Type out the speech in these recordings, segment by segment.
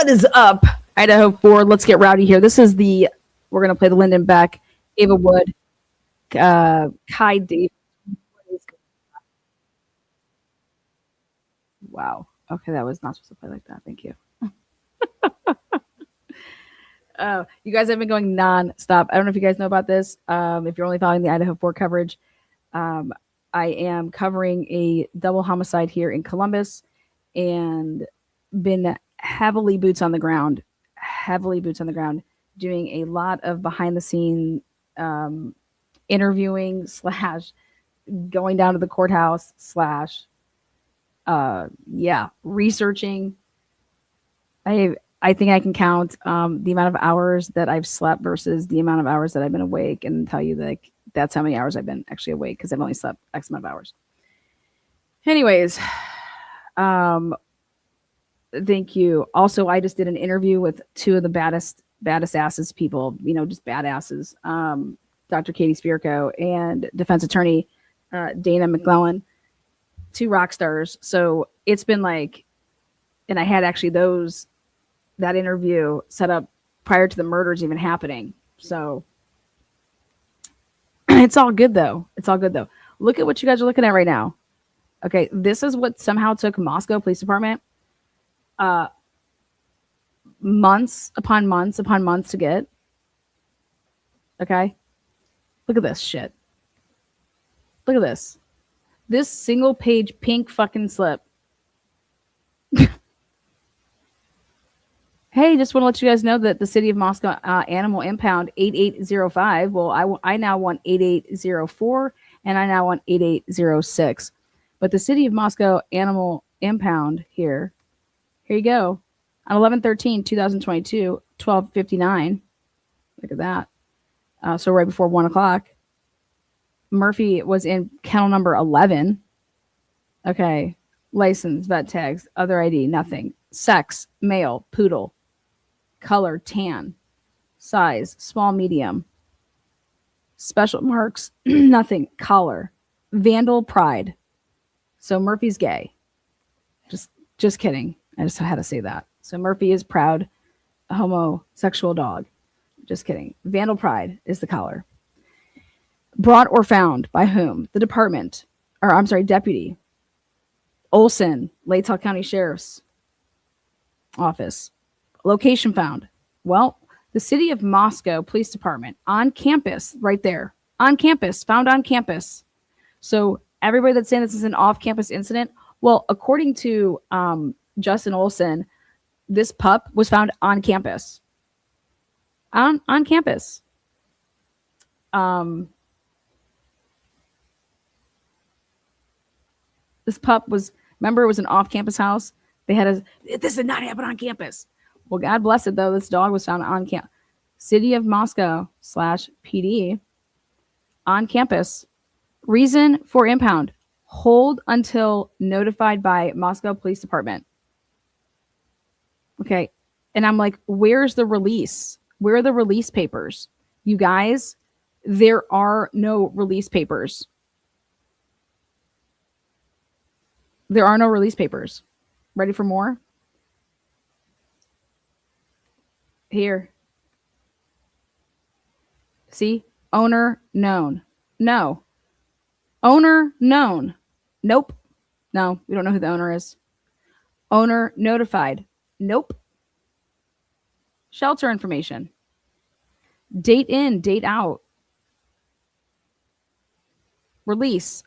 What is up, Idaho4? Let's get rowdy here. We're going to play the Linden Beck, Ava Wood, Kai Davis. Wow. Okay, that was not supposed to play like that. Thank you. You guys have been going non-stop. I don't know if you guys know about this. If you're only following the Idaho4 coverage, I am covering a double homicide here in Columbus and been heavily boots on the ground, doing a lot of behind the scene interviewing / going down to the courthouse / researching. I think I can count the amount of hours that I've slept versus the amount of hours that I've been awake and tell you that that's how many hours I've been actually awake because I've only slept X amount of hours. Anyways, thank you. Also, I just did an interview with two of the baddest asses people, just badasses. Dr. Katie Spirko and defense attorney Dana McClellan, two rock stars. So it's been like, and I had actually that interview set up prior to the murders even happening. So it's all good though. Look at what you guys are looking at right now. Okay, this is what somehow took Moscow Police Department months upon months to get. Okay, look at this shit. Look at this. This single page pink fucking slip. Hey, just want to let you guys know that the city of Moscow animal impound 8805. Well, I now want 8804 and I now want 8806. But the city of Moscow animal impound here you go. On 11/13/2022, 12:59. Look at that. So right before 1 o'clock. Murphy was in kennel number 11. Okay. License, vet tags, other ID, nothing. Sex, male, poodle. Color, tan. Size, small, medium. Special marks, nothing. Collar. Vandal, pride. So Murphy's gay. Just kidding. I just had to say that. So Murphy is proud, a homosexual dog. Just kidding. Vandal pride is the collar. Brought or found by whom? The department. Deputy. Olson, Latell County Sheriff's Office. Location found. Well, the city of Moscow Police Department on campus, right there. On campus, found on campus. So everybody that's saying this is an off-campus incident, well, according to Justin Olson, this pup was found on campus. On campus. This pup remember, it was an off-campus house. This did not happen on campus. Well, God bless it, though. This dog was found on campus. City of Moscow /PD on campus. Reason for impound. Hold until notified by Moscow Police Department. Okay. And I'm like, where's the release? Where are the release papers? You guys, there are no release papers. There are no release papers. Ready for more? Here. See? Owner known. No. Owner known. Nope. No, we don't know who the owner is. Owner notified. Nope. Shelter information. Date in, date out. Release.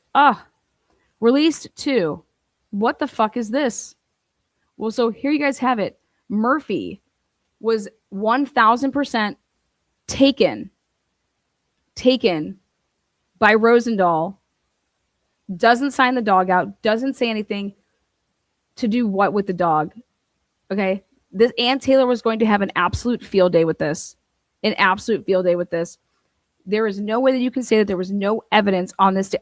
Released to. What the fuck is this? Well, so here you guys have it. Murphy was 1000% taken by Rosendahl. Doesn't sign the dog out. Doesn't say anything to do what with the dog. Okay. This Ann Taylor was going to have an absolute field day with this. There is no way that you can say that there was no evidence on this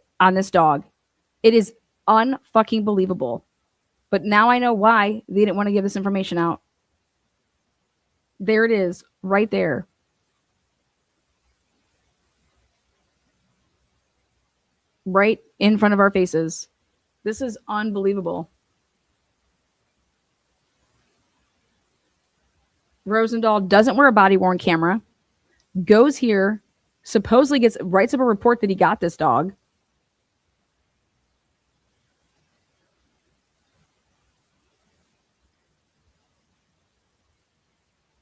dog. It is unfucking believable. But now I know why they didn't want to give this information out. There it is, right there. Right in front of our faces. This is unbelievable. Rosendahl doesn't wear a body-worn camera, goes here, supposedly writes up a report that he got this dog.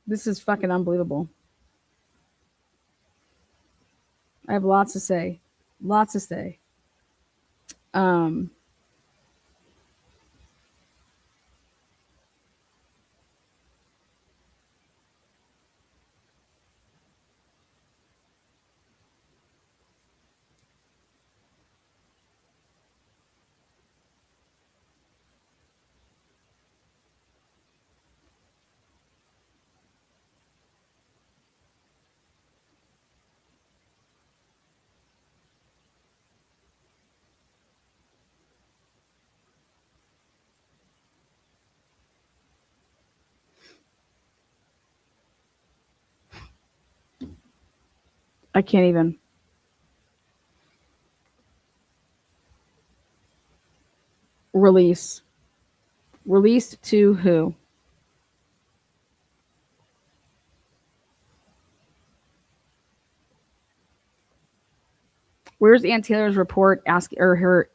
This is fucking unbelievable. I have lots to say. Lots to say. I can't even. Release. Released to who? Where's Ann Taylor's report? Ask or her.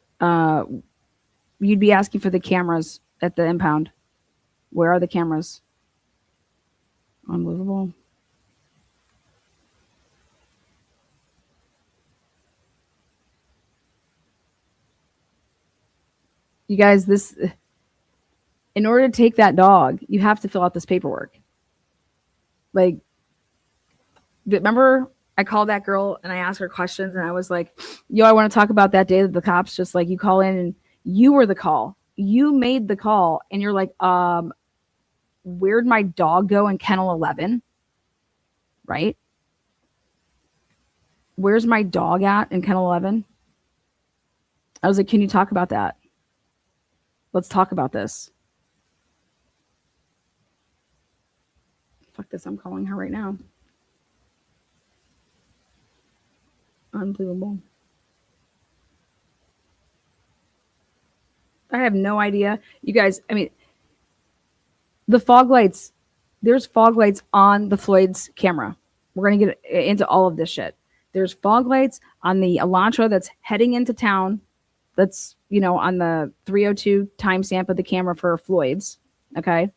You'd be asking for the cameras at the impound. Where are the cameras? Unbelievable. You guys, this, in order to take that dog, you have to fill out this paperwork. Like, remember I called that girl and I asked her questions and I was like, yo, I want to talk about that day that the cops just like, you call in and you were the call. You made the call and you're like, where'd my dog go in kennel 11? Right? Where's my dog at in kennel 11? I was like, can you talk about that? Let's talk about this. Fuck this. I'm calling her right now. Unbelievable. I have no idea. You guys, I mean, the fog lights, there's fog lights on the Floyd's camera. We're going to get into all of this shit. There's fog lights on the Elantra that's heading into town. That's, you know, on the 302 timestamp of the camera for Floyd's. Okay.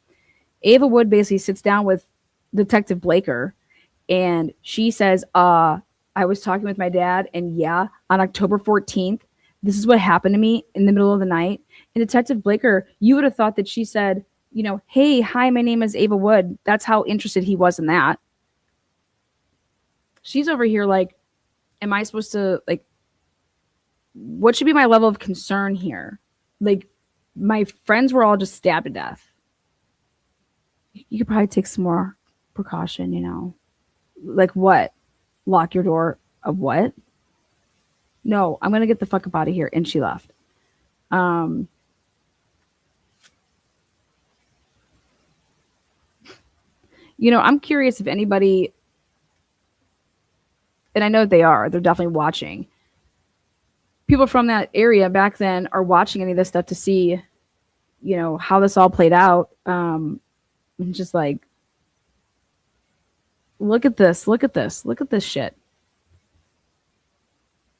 Ava Wood basically sits down with Detective Blaker and she says, I was talking with my dad and yeah, on October 14th, this is what happened to me in the middle of the night. And Detective Blaker, you would have thought that she said, you know, hey, hi, my name is Ava Wood. That's how interested he was in that. She's over here like, am I supposed to, like, what should be my level of concern here? Like, my friends were all just stabbed to death. You could probably take some more precaution, you know. Like what? Lock your door of what? No, I'm going to get the fuck up out of here. And she left. You know, I'm curious if anybody, and I know they're definitely watching. People from that area back then are watching any of this stuff to see, you know, how this all played out. Just like, look at this, look at this, look at this shit.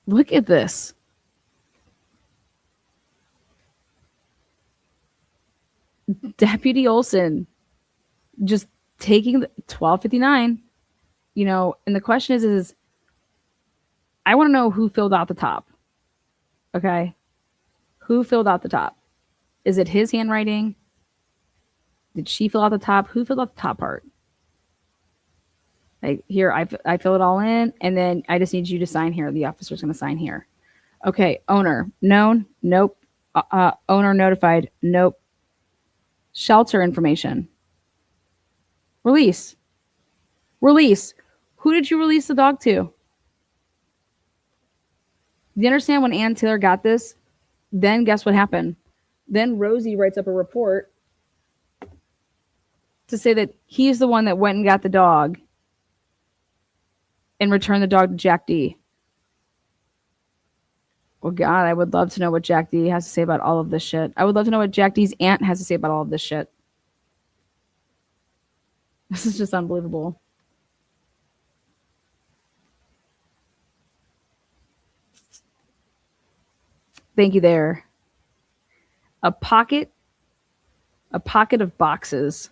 Look at this. Deputy Olson just taking the 1259, you know, and the question is I want to know who filled out the top. Okay. Who filled out the top? Is it his handwriting? Did she fill out the top? Who filled out the top part? Like here, I fill it all in, and then I just need you to sign here. The officer's going to sign here. Okay, owner, known? Nope. Owner notified? Nope. Shelter information. Release. Release. Who did you release the dog to? Do you understand when Ann Taylor got this? Then guess what happened? Then Rosie writes up a report to say that he's the one that went and got the dog and returned the dog to Jack D. Well, God, I would love to know what Jack D has to say about all of this shit. I would love to know what Jack D's aunt has to say about all of this shit. This is just unbelievable. Thank you there. A pocket, a pocket of boxes.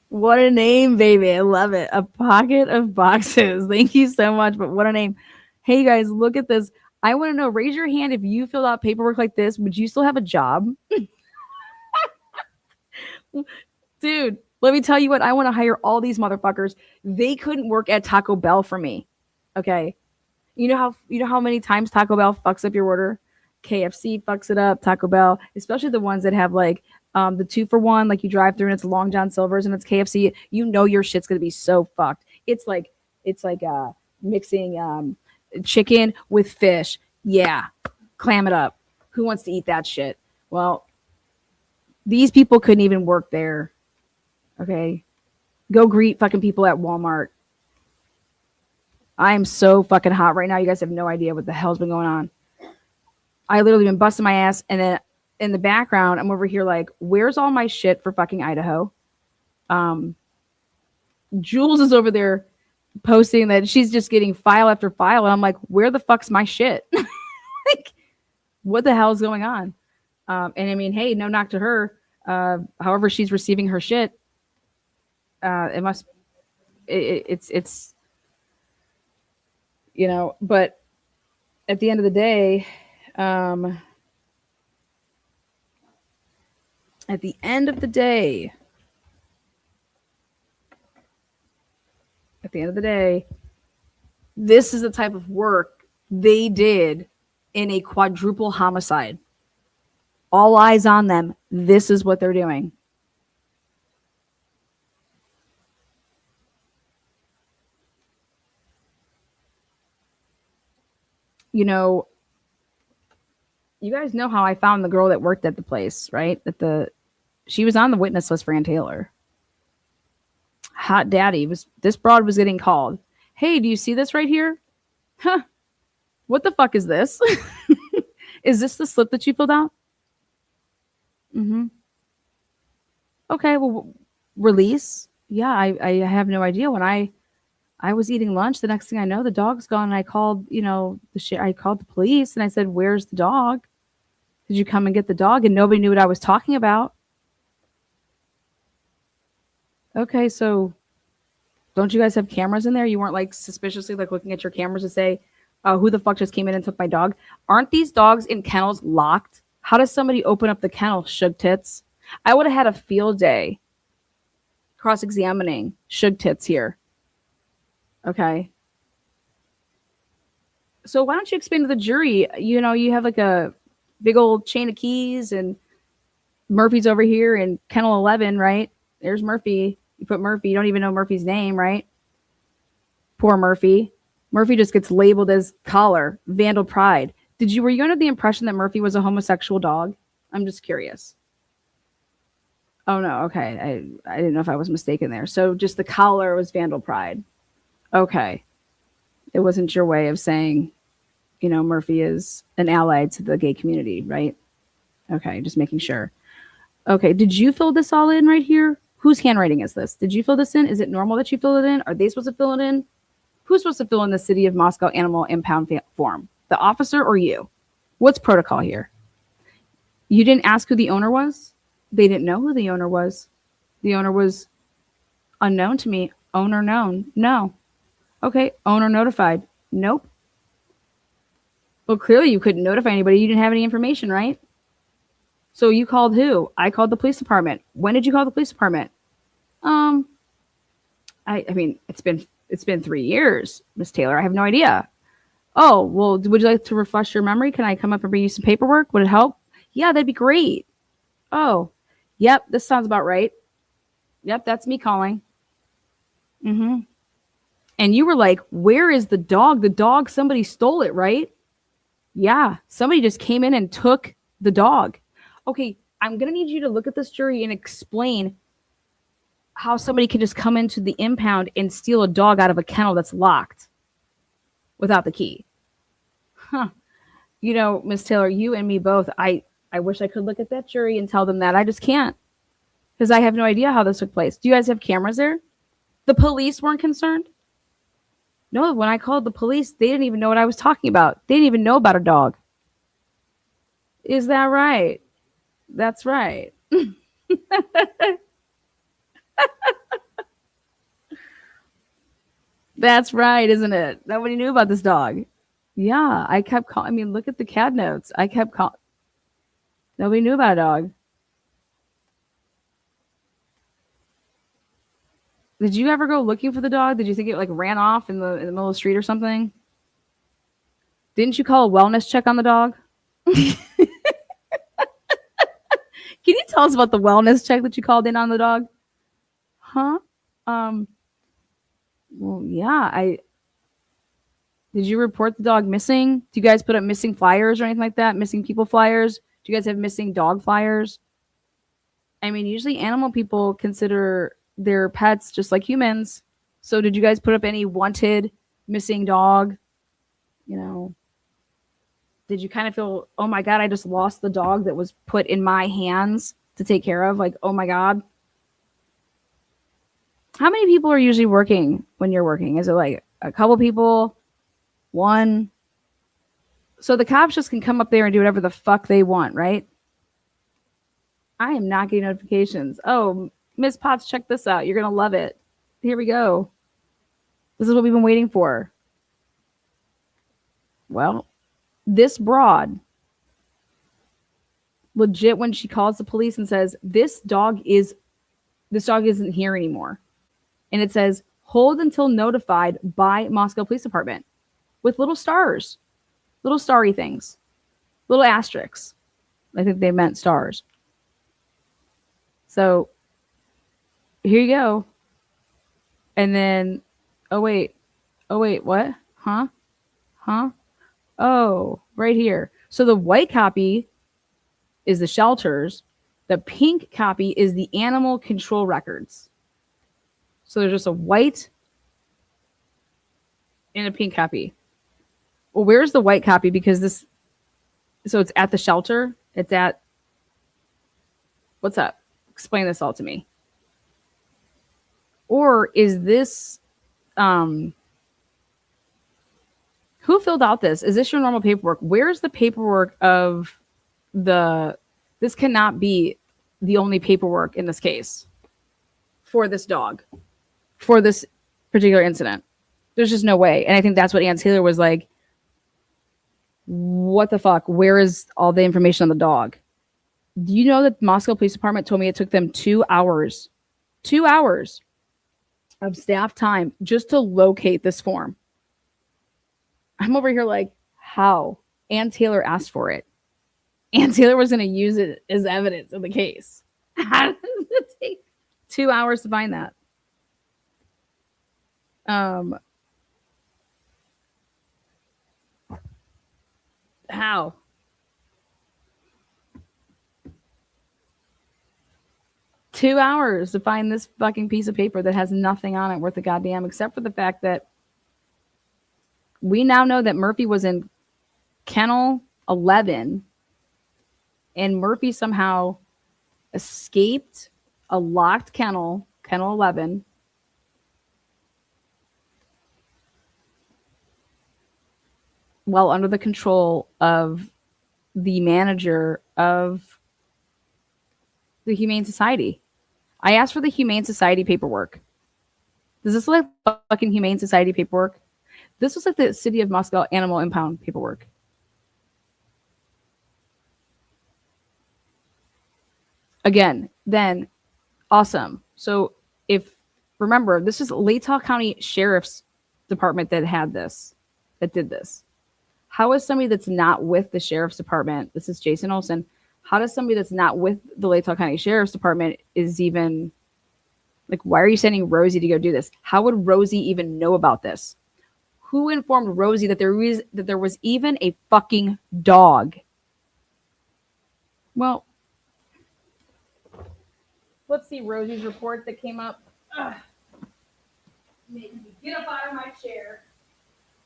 What a name, baby. I love it. A pocket of boxes. Thank you so much. But what a name. Hey, guys, look at this. I want to know, raise your hand if you filled out paperwork like this. Would you still have a job? Dude, let me tell you what. I want to hire all these motherfuckers. They couldn't work at Taco Bell for me. Okay. You know how many times Taco Bell fucks up your order? KFC fucks it up, Taco Bell, especially the ones that have like the 2 for 1, like you drive through and it's Long John Silver's and it's KFC. You know your shit's gonna be so fucked. It's like mixing chicken with fish. Yeah, clam it up. Who wants to eat that shit? Well, these people couldn't even work there. Okay, go greet fucking people at Walmart. I am so fucking hot right now. You guys have no idea what the hell's been going on. I literally been busting my ass, and then in the background, I'm over here like, where's all my shit for fucking Idaho? Jules is over there posting that she's just getting file after file, and I'm like, where the fuck's my shit? Like, what the hell is going on? And I mean, hey, no knock to her. However, she's receiving her shit. It must. It's but at the end of the day, at the end of the day, this is the type of work they did in a quadruple homicide. All eyes on them. This is what they're doing. You guys know how I found the girl that worked at the place, right? She was on the witness list for Ann Taylor. Hot daddy this broad was getting called. Hey, do you see this right here? Huh. What the fuck is this? Is this the slip that you filled out? Mm-hmm. Okay, well, release. Yeah, I have no idea. When I was eating lunch, the next thing I know, the dog's gone. And I called, I called the police and I said, "Where's the dog? Did you come and get the dog?" And nobody knew what I was talking about. Okay, so don't you guys have cameras in there? You weren't like suspiciously like looking at your cameras to say, who the fuck just came in and took my dog? Aren't these dogs in kennels locked? How does somebody open up the kennel, Shug Tits? I would have had a field day cross-examining Shug Tits here. Okay. So why don't you explain to the jury, you have like a big old chain of keys and Murphy's over here in kennel 11, right? There's Murphy. You put Murphy. You don't even know Murphy's name, right? Poor Murphy. Murphy just gets labeled as collar, vandal pride. Were you under the impression that Murphy was a homosexual dog? I'm just curious. Oh no, okay. I didn't know if I was mistaken there. So just the collar was vandal pride. Okay. It wasn't your way of saying, Murphy is an ally to the gay community, right? Okay, just making sure. Okay, did you fill this all in right here? Whose handwriting is this? Did you fill this in? Is it normal that you fill it in? Are they supposed to fill it in? Who's supposed to fill in the City of Moscow Animal Impound form? The officer or you? What's protocol here? You didn't ask who the owner was? They didn't know who the owner was. The owner was unknown to me. Owner known? No. Okay, owner notified? Nope. Well, clearly you couldn't notify anybody. You didn't have any information, right? So you called who? I called the police department. When did you call the police department? I mean, it's been 3 years, Miss Taylor. I have no idea. Oh, well, would you like to refresh your memory? Can I come up and bring you some paperwork? Would it help? Yeah, that'd be great. Oh, yep, this sounds about right. Yep, that's me calling. Mm-hmm. And you were like, where is the dog? The dog, somebody stole it, right? Yeah, somebody just came in and took the dog. Okay, I'm going to need you to look at this jury and explain how somebody can just come into the impound and steal a dog out of a kennel that's locked without the key. Huh. Miss Taylor, you and me both, I wish I could look at that jury and tell them that. I just can't. because I have no idea how this took place. Do you guys have cameras there? The police weren't concerned? No, when I called the police, they didn't even know what I was talking about. They didn't even know about a dog. Is that right? That's right. That's right, isn't it? Nobody knew about this dog. Yeah, I kept calling. I mean, look at the CAD notes. I kept calling. Nobody knew about a dog. Did you ever go looking for the dog? Did you think it like ran off in the middle of the street or something? Didn't you call a wellness check on the dog? Can you tell us about the wellness check that you called in on the dog? Huh? Um. Well, yeah. I did. You report the dog missing? Do you guys put up missing flyers or anything like that? Missing people flyers? Do you guys have missing dog flyers? I mean, usually animal people consider their pets just like humans. So did you guys put up any wanted missing dog? You know, did you kind of feel, oh my God, I just lost the dog that was put in my hands to take care of? Like, oh my God. How many people are usually working when you're working? Is it like a couple people? One? So the cops just can come up there and do whatever the fuck they want, right? I am not getting notifications. Oh, Miss Potts, check this out. You're going to love it. Here we go. This is what we've been waiting for. Well, this broad, legit, when she calls the police and says, this dog isn't here anymore. And it says, hold until notified by Moscow Police Department with little stars, little starry things, little asterisks. I think they meant stars. So here you go. And then, oh wait, what? Huh? Oh, right here. So the white copy is the shelters. The pink copy is the animal control records. So there's just a white and a pink copy. Well, where's the white copy? Because this, so it's at the shelter. It's at, what's up? Explain this all to me. Or is this, who filled out this? Is this your normal paperwork? Where's the paperwork of this cannot be the only paperwork in this case for this dog, for this particular incident. There's just no way. And I think that's what Ann Taylor was like, what the fuck? Where is all the information on the dog? Do you know that the Moscow Police Department told me it took them 2 hours of staff time just to locate this form? I'm over here like, how? Ann Taylor asked for it. Ann Taylor was going to use it as evidence in the case. How does it take 2 hours to find that? How? Two hours to find this fucking piece of paper that has nothing on it worth a goddamn, except for the fact that we now know that Murphy was in kennel 11 and Murphy somehow escaped a locked kennel 11, while under the control of the manager of the Humane Society. I asked for the Humane Society paperwork. Does this look like fucking Humane Society paperwork? This was like the City of Moscow Animal Impound paperwork. Again, then awesome. So remember, this is Latah County Sheriff's Department that did this. How is somebody that's not with the Sheriff's Department, this is Jason Olson, how does somebody that's not with the Latah County Sheriff's Department is even, like, why are you sending Rosie to go do this? How would Rosie even know about this? Who informed Rosie that there was even a fucking dog? Well, let's see Rosie's report that came up. Ugh. Making me get up out of my chair.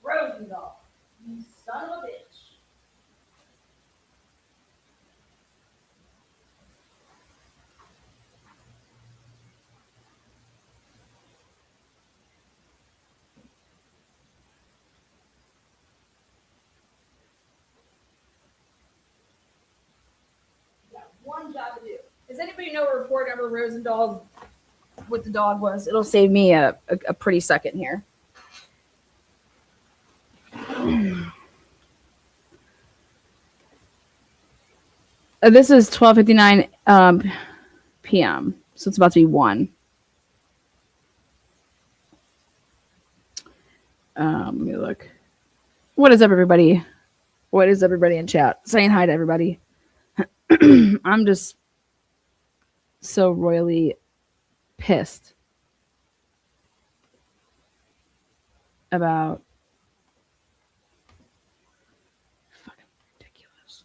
Rosendahl, you son of a bitch. anybody know what report number Rosendahl with the dog was? It'll save me a pretty second here. This is 12:59 p.m. So it's about to be 1. Let me look. What is up, everybody? What is everybody in chat? Saying hi to everybody. I'm just so royally pissed about fucking ridiculous.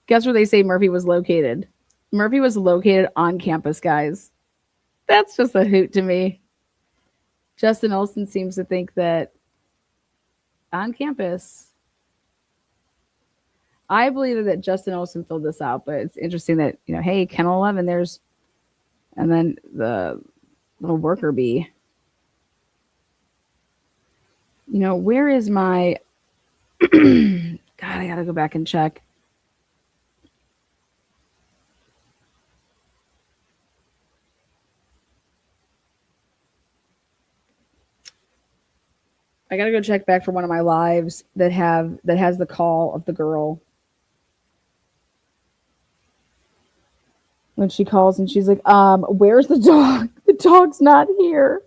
Guess where they say Murphy was located? Murphy was located on campus, guys. That's just a hoot to me. Justin Olson seems to think that on campus. I believe that Justin Olson filled this out, but it's interesting that, hey, Kennel 11, there's, and then the little worker bee. Where is my, God, I got to go back and check. I got to go check back for one of my lives that has the call of the girl. When she calls and she's like, where's the dog? The dog's not here.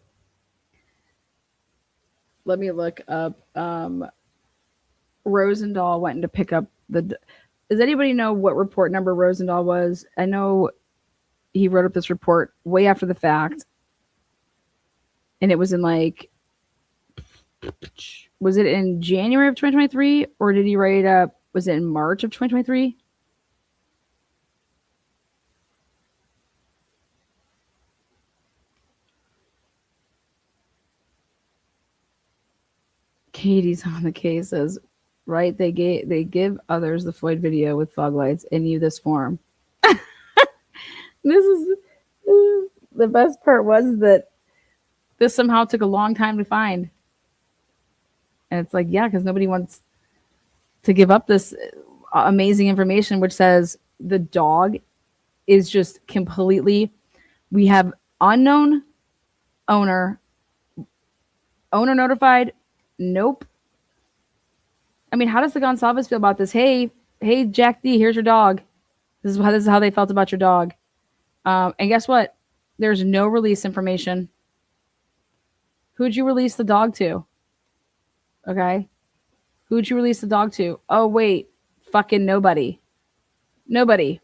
Let me look up. Rosendahl went in to pick up the. Does anybody know what report number Rosendahl was? I know he wrote up this report way after the fact. And it was in was it in January of 2023? Or did he write it up? Was it in March of 2023? Katie's on the case says, right? They give others the Floyd video with fog lights and you this form. This is the best part was that this somehow took a long time to find. And it's like, yeah, because nobody wants to give up this amazing information, which says the dog is just completely, we have unknown owner notified. Nope. I mean, how does the Gonsalves feel about this? Hey, Jack D, here's your dog. This is how they felt about your dog. And guess what? There's no release information. Who'd you release the dog to? Okay. Who'd you release the dog to? Oh, wait. Fucking nobody. Nobody.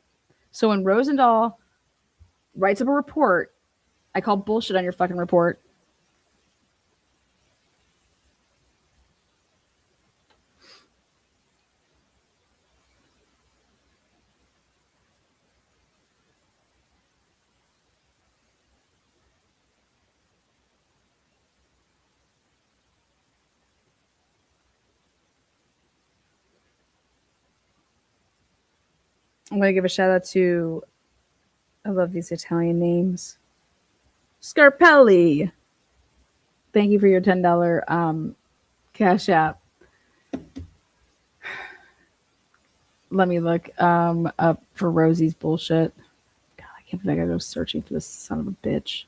So when Rosendahl writes up a report, I call bullshit on your fucking report. I'm going to give a shout out to, I love these Italian names. Scarpelli. Thank you for your $10 Cash App. Let me look up for Rosie's bullshit. God, I can't believe I gotta go searching for this son of a bitch.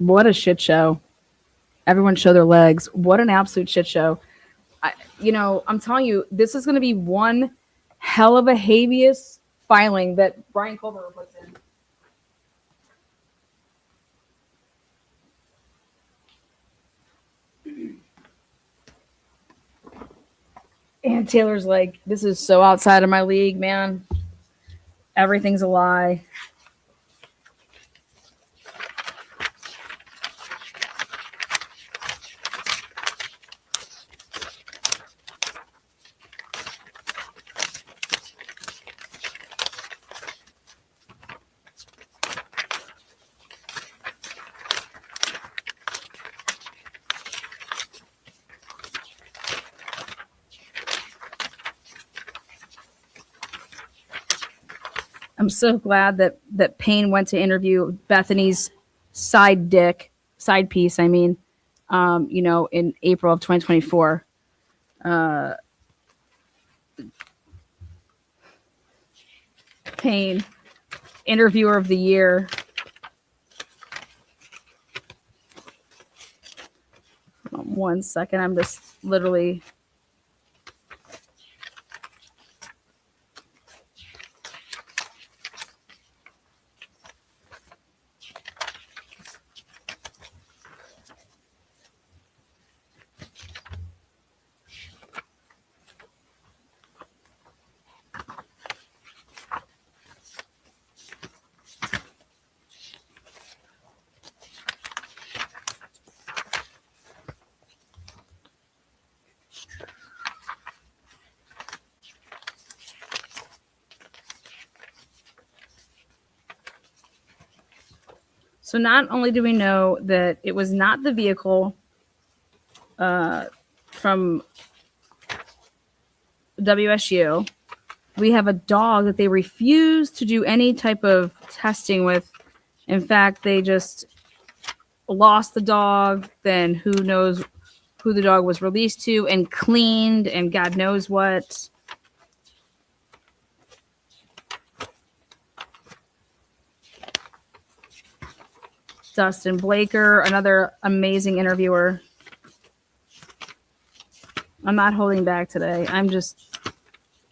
What a shit show. Everyone show their legs. What an absolute shit show. I'm telling you, this is going to be one hell of a habeas filing that Brian Culver puts in. And Taylor's like, this is so outside of my league, man. Everything's a lie. I'm so glad that Payne went to interview Bethany's side piece. I mean, in April of 2024. Payne, interviewer of the year. One second, I'm just literally. So not only do we know that it was not the vehicle from WSU, we have a dog that they refuse to do any type of testing with. In fact, they just lost the dog. Then who knows who the dog was released to and cleaned and God knows what. Dustin Blaker, another amazing interviewer. I'm not holding back today. I'm just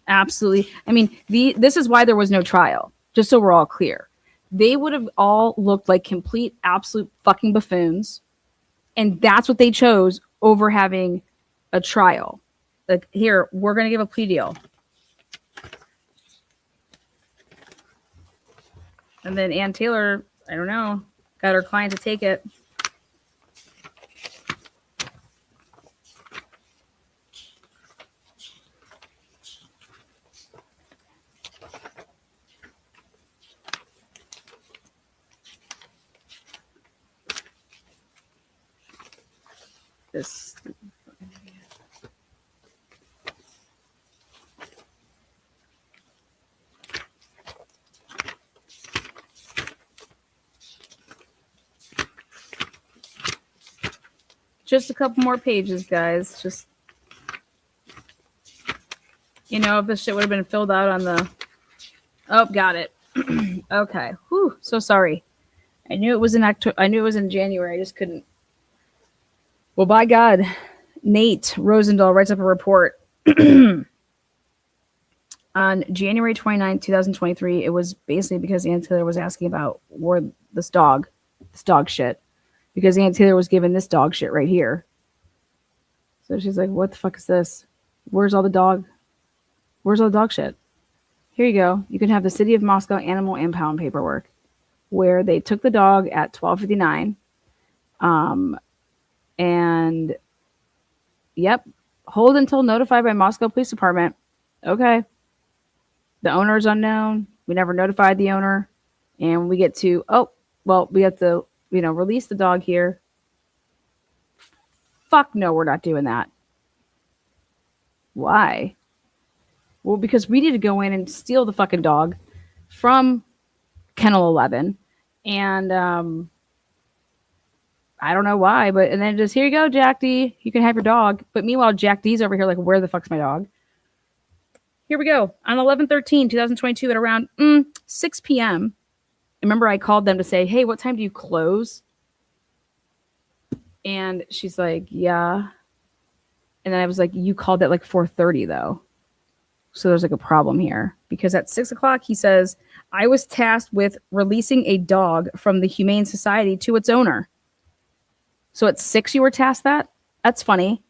absolutely. I mean, this is why there was no trial. Just so we're all clear, they would have all looked like complete, absolute fucking buffoons, and that's what they chose over having a trial. Like, here, we're gonna give a plea deal, and then Ann Taylor, I don't know, got her client to take it. This. Just a couple more pages, guys. Just, if this shit would have been filled out on the... Oh, got it. Okay. Whew. So sorry. I knew it was in October. I knew it was in January. I just couldn't. Well, by God, Nate Rosendahl writes up a report on January 29, 2023. It was basically because Ann Taylor was asking about where this dog shit. Because Ann Taylor was given this dog shit right here. So she's like, what the fuck is this? Where's all the dog shit? Here you go. You can have the City of Moscow Animal Impound paperwork where they took the dog at 12:59. And yep, hold until notified by Moscow Police Department. Okay. The owner is unknown. We never notified the owner. And we get to, we have to, release the dog here. Fuck no, we're not doing that. Why? Well, because we need to go in and steal the fucking dog from Kennel 11. And I don't know why, and then just, here you go, Jack D. You can have your dog. But meanwhile, Jack D's over here like, where the fuck's my dog? Here we go. On 11/13/2022 at around 6 p.m. Remember, I called them to say, hey, what time do you close? And she's like, yeah. And then I was like, you called at like 4:30 though. So there's like a problem here. Because at 6 o'clock, he says, I was tasked with releasing a dog from the Humane Society to its owner. So at 6, you were tasked that? That's funny.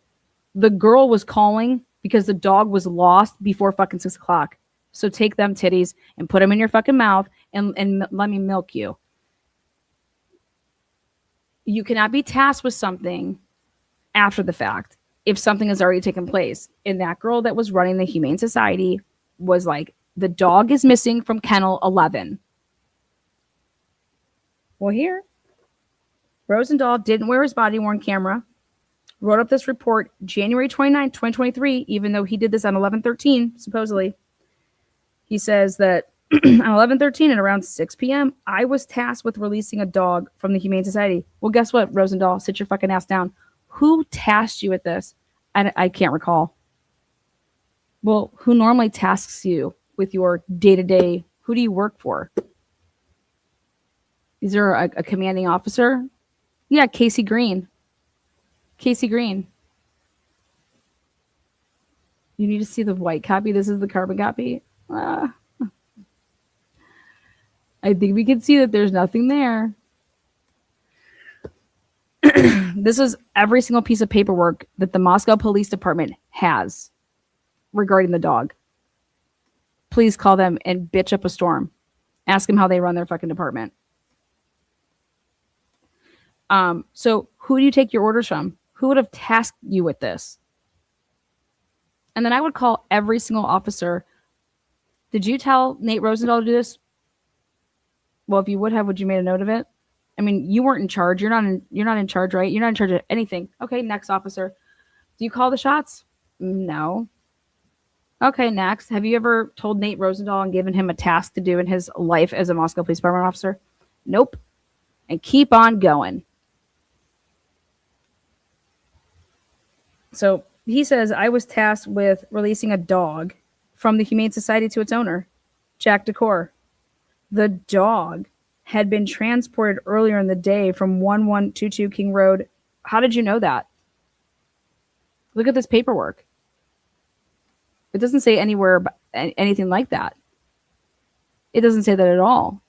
The girl was calling because the dog was lost before fucking 6 o'clock. So take them titties and put them in your fucking mouth and let me milk you. You cannot be tasked with something after the fact if something has already taken place. And that girl that was running the Humane Society was like, the dog is missing from Kennel 11. Well, here, Rosendahl didn't wear his body-worn camera, wrote up this report January 29, 2023, even though he did this on 11/13, supposedly. He says that On 11/13 at around 6 p.m., I was tasked with releasing a dog from the Humane Society. Well, guess what, Rosendahl? Sit your fucking ass down. Who tasked you with this? I can't recall. Well, who normally tasks you with your day-to-day? Who do you work for? Is there a commanding officer? Yeah, Casey Green. Casey Green. You need to see the white copy. This is the carbon copy. I think we can see that there's nothing there. This is every single piece of paperwork that the Moscow Police Department has regarding the dog. Please call them and bitch up a storm. Ask them how they run their fucking department. So who do you take your orders from? Who would have tasked you with this? And then I would call every single officer. Did you tell Nate Rosendahl to do this? Well, if you would have, would you made a note of it? I mean, you weren't in charge. You're not in charge, right? You're not in charge of anything. Okay, next officer. Do you call the shots? No. Okay, next. Have you ever told Nate Rosendahl and given him a task to do in his life as a Moscow Police Department officer? Nope. And keep on going. So he says, I was tasked with releasing a dog from the Humane Society to its owner, Jack Decor. The dog had been transported earlier in the day from 1122 King Road. How did you know that? Look at this paperwork. It doesn't say anywhere anything like that. It doesn't say that at all.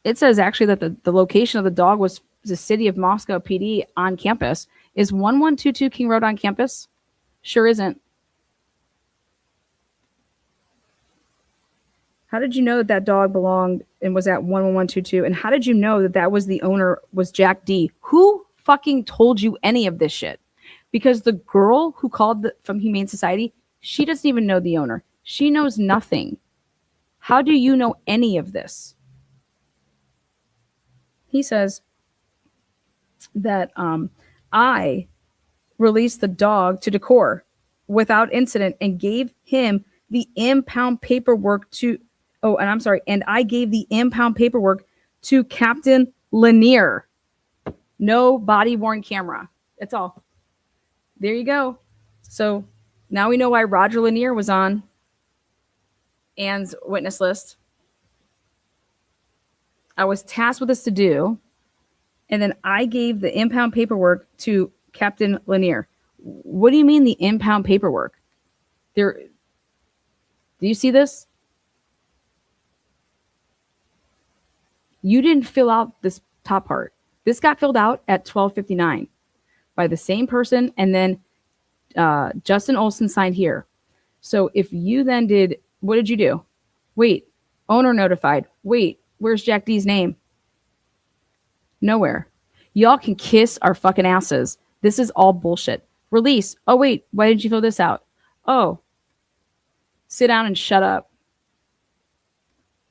It says actually that the location of the dog was the city of Moscow PD on campus. Is 1122 King Road on campus? Sure isn't. How did you know that dog belonged and was at 11122? And how did you know that was the owner was Jack D? Who fucking told you any of this shit? Because the girl who called from Humane Society, she doesn't even know the owner. She knows nothing. How do you know any of this? He says that I released the dog to Decor without incident and gave him the impound paperwork to and I gave the impound paperwork to Captain Lanier. No body worn camera. That's all. There you go. So now we know why Roger Lanier was on Anne's witness list. I was tasked with this to do, and then I gave the impound paperwork to Captain Lanier. What do you mean the impound paperwork? Do you see this? You didn't fill out this top part. This got filled out at 12:59 by the same person, and then Justin Olson signed here. So if you then did, what did you do? Wait, owner notified. Wait, where's Jack D's name? Nowhere. Y'all can kiss our fucking asses. This is all bullshit. Release. Oh, wait, why did you fill this out? Oh, sit down and shut up.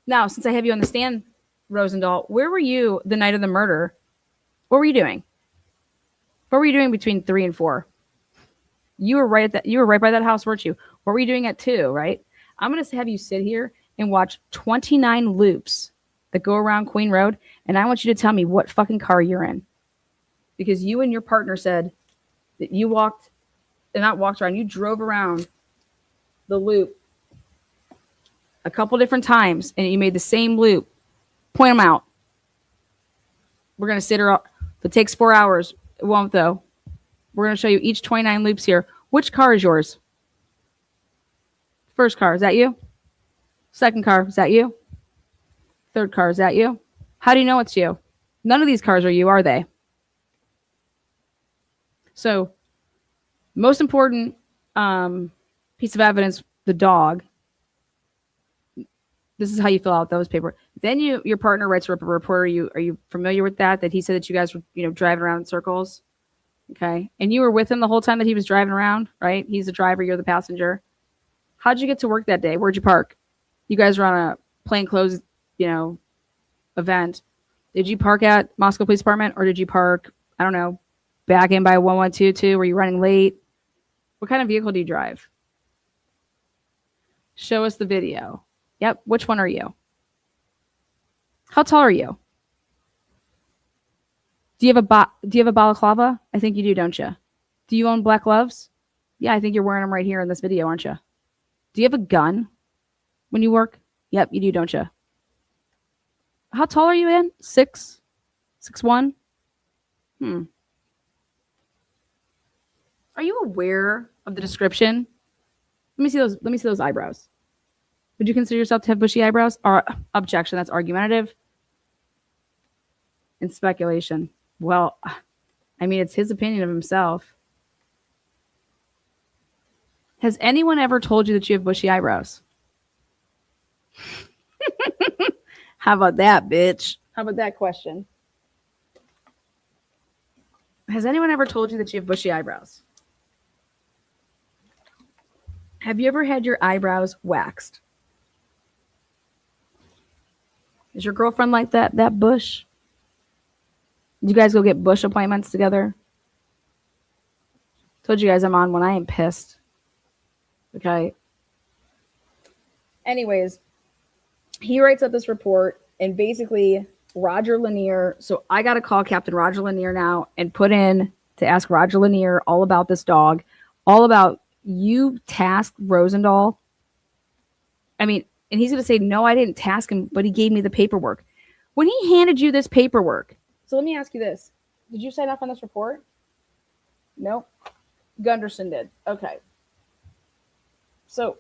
Now, since I have you on the stand, Rosendahl, where were you the night of the murder? What were you doing? What were you doing between 3 and 4? You were right by that house, weren't you? What were you doing at 2, right? I'm going to have you sit here and watch 29 loops that go around Queen Road, and I want you to tell me what fucking car you're in. Because you and your partner said that you you drove around the loop a couple different times, and you made the same loop. Point them out. We're going to sit her up. If it takes 4 hours, it won't, though. We're going to show you each 29 loops here. Which car is yours? First car, is that you? Second car, is that you? Third car, is that you? How do you know it's you? None of these cars are you, are they? So, most important piece of evidence, the dog. This is how you fill out those papers. Then your partner writes a report. Are you familiar with that? That he said that you guys were driving around in circles, okay? And you were with him the whole time that he was driving around, right? He's the driver, you're the passenger. How'd you get to work that day? Where'd you park? You guys were on a plainclothes, event. Did you park at Moscow Police Department, or did you park, I don't know, back in by 1122? Were you running late? What kind of vehicle do you drive? Show us the video. Yep. Which one are you? How tall are you? Do you have a balaclava? I think you do, don't you? Do you own black gloves? Yeah, I think you're wearing them right here in this video, aren't you? Do you have a gun when you work? Yep, you do, don't you? How tall are you, Ann? 6'1"? Are you aware of the description? Let me see those eyebrows. Would you consider yourself to have bushy eyebrows? Or objection, that's argumentative. And speculation. Well, I mean, it's his opinion of himself. Has anyone ever told you that you have bushy eyebrows? How about that, bitch? How about that question? Has anyone ever told you that you have bushy eyebrows? Have you ever had your eyebrows waxed? Is your girlfriend like that bush? Did you guys go get bush appointments together? Told you guys I'm on when I am pissed. Okay. Anyways, he writes up this report, and basically Roger Lanier. So I got to call Captain Roger Lanier now and put in to ask Roger Lanier all about this dog, all about you tasked Rosendahl. I mean, and he's going to say, no, I didn't task him, but he gave me the paperwork. When he handed you this paperwork, so let me ask you this. Did you sign off on this report? Nope. Gunderson did. Okay. So,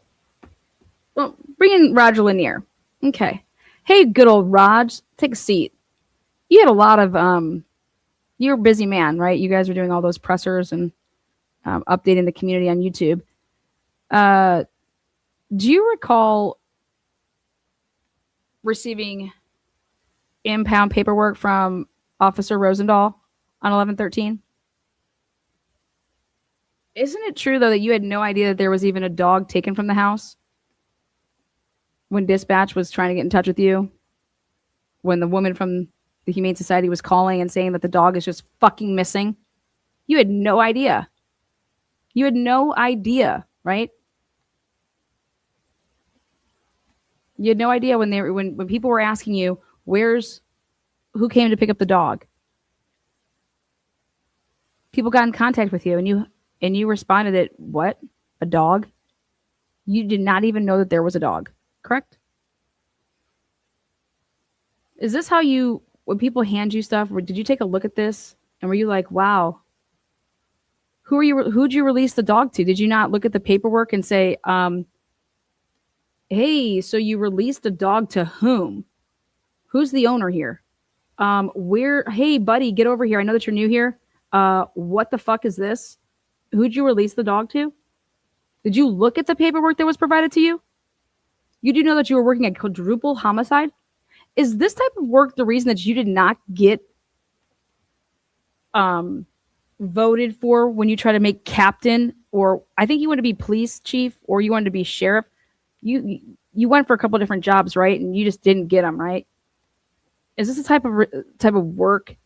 well, bring in Roger Lanier. Okay. Hey, good old Raj, take a seat. You had a lot of, you're a busy man, right? You guys were doing all those pressers and updating the community on YouTube. Do you recall receiving impound paperwork from Officer Rosendahl on 11/13? Isn't it true, though, that you had no idea that there was even a dog taken from the house when dispatch was trying to get in touch with you? When the woman from the Humane Society was calling and saying that the dog is just fucking missing? You had no idea. You had no idea, right? You had no idea when people were asking you, who came to pick up the dog? People got in contact with you and you responded that, what? A dog? You did not even know that there was a dog, correct? Is this how when people hand you stuff, or did you take a look at this and were you like, wow, who'd you release the dog to? Did you not look at the paperwork and say, hey, so you released the dog to whom? Who's the owner here? Hey, buddy, get over here. I know that you're new here. What the fuck is this? Who'd you release the dog to? Did you look at the paperwork that was provided to you? You do know that you were working at quadruple homicide? Is this type of work the reason that you did not get voted for when you try to make captain? Or I think you want to be police chief, or you wanted to be sheriff. You went for a couple different jobs, right? And you just didn't get them, right? Is this the type of work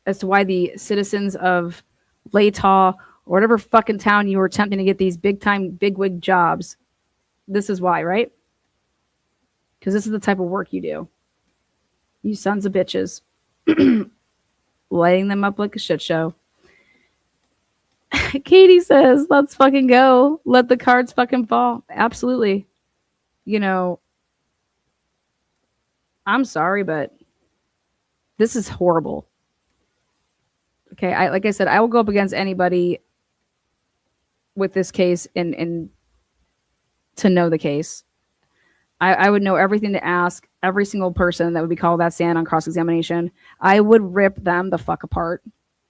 as to why the citizens of Latah or whatever fucking town you were attempting to get these bigwig jobs? This is why, right? Because this is the type of work you do. You sons of bitches. Lighting them up like a shit show. Katie says, let's fucking go. Let the cards fucking fall. Absolutely. You know, I'm sorry, but this is horrible. Okay, like I said, I will go up against anybody with this case and to know the case. I would know everything to ask every single person that would be called that stand on cross-examination. I would rip them the fuck apart.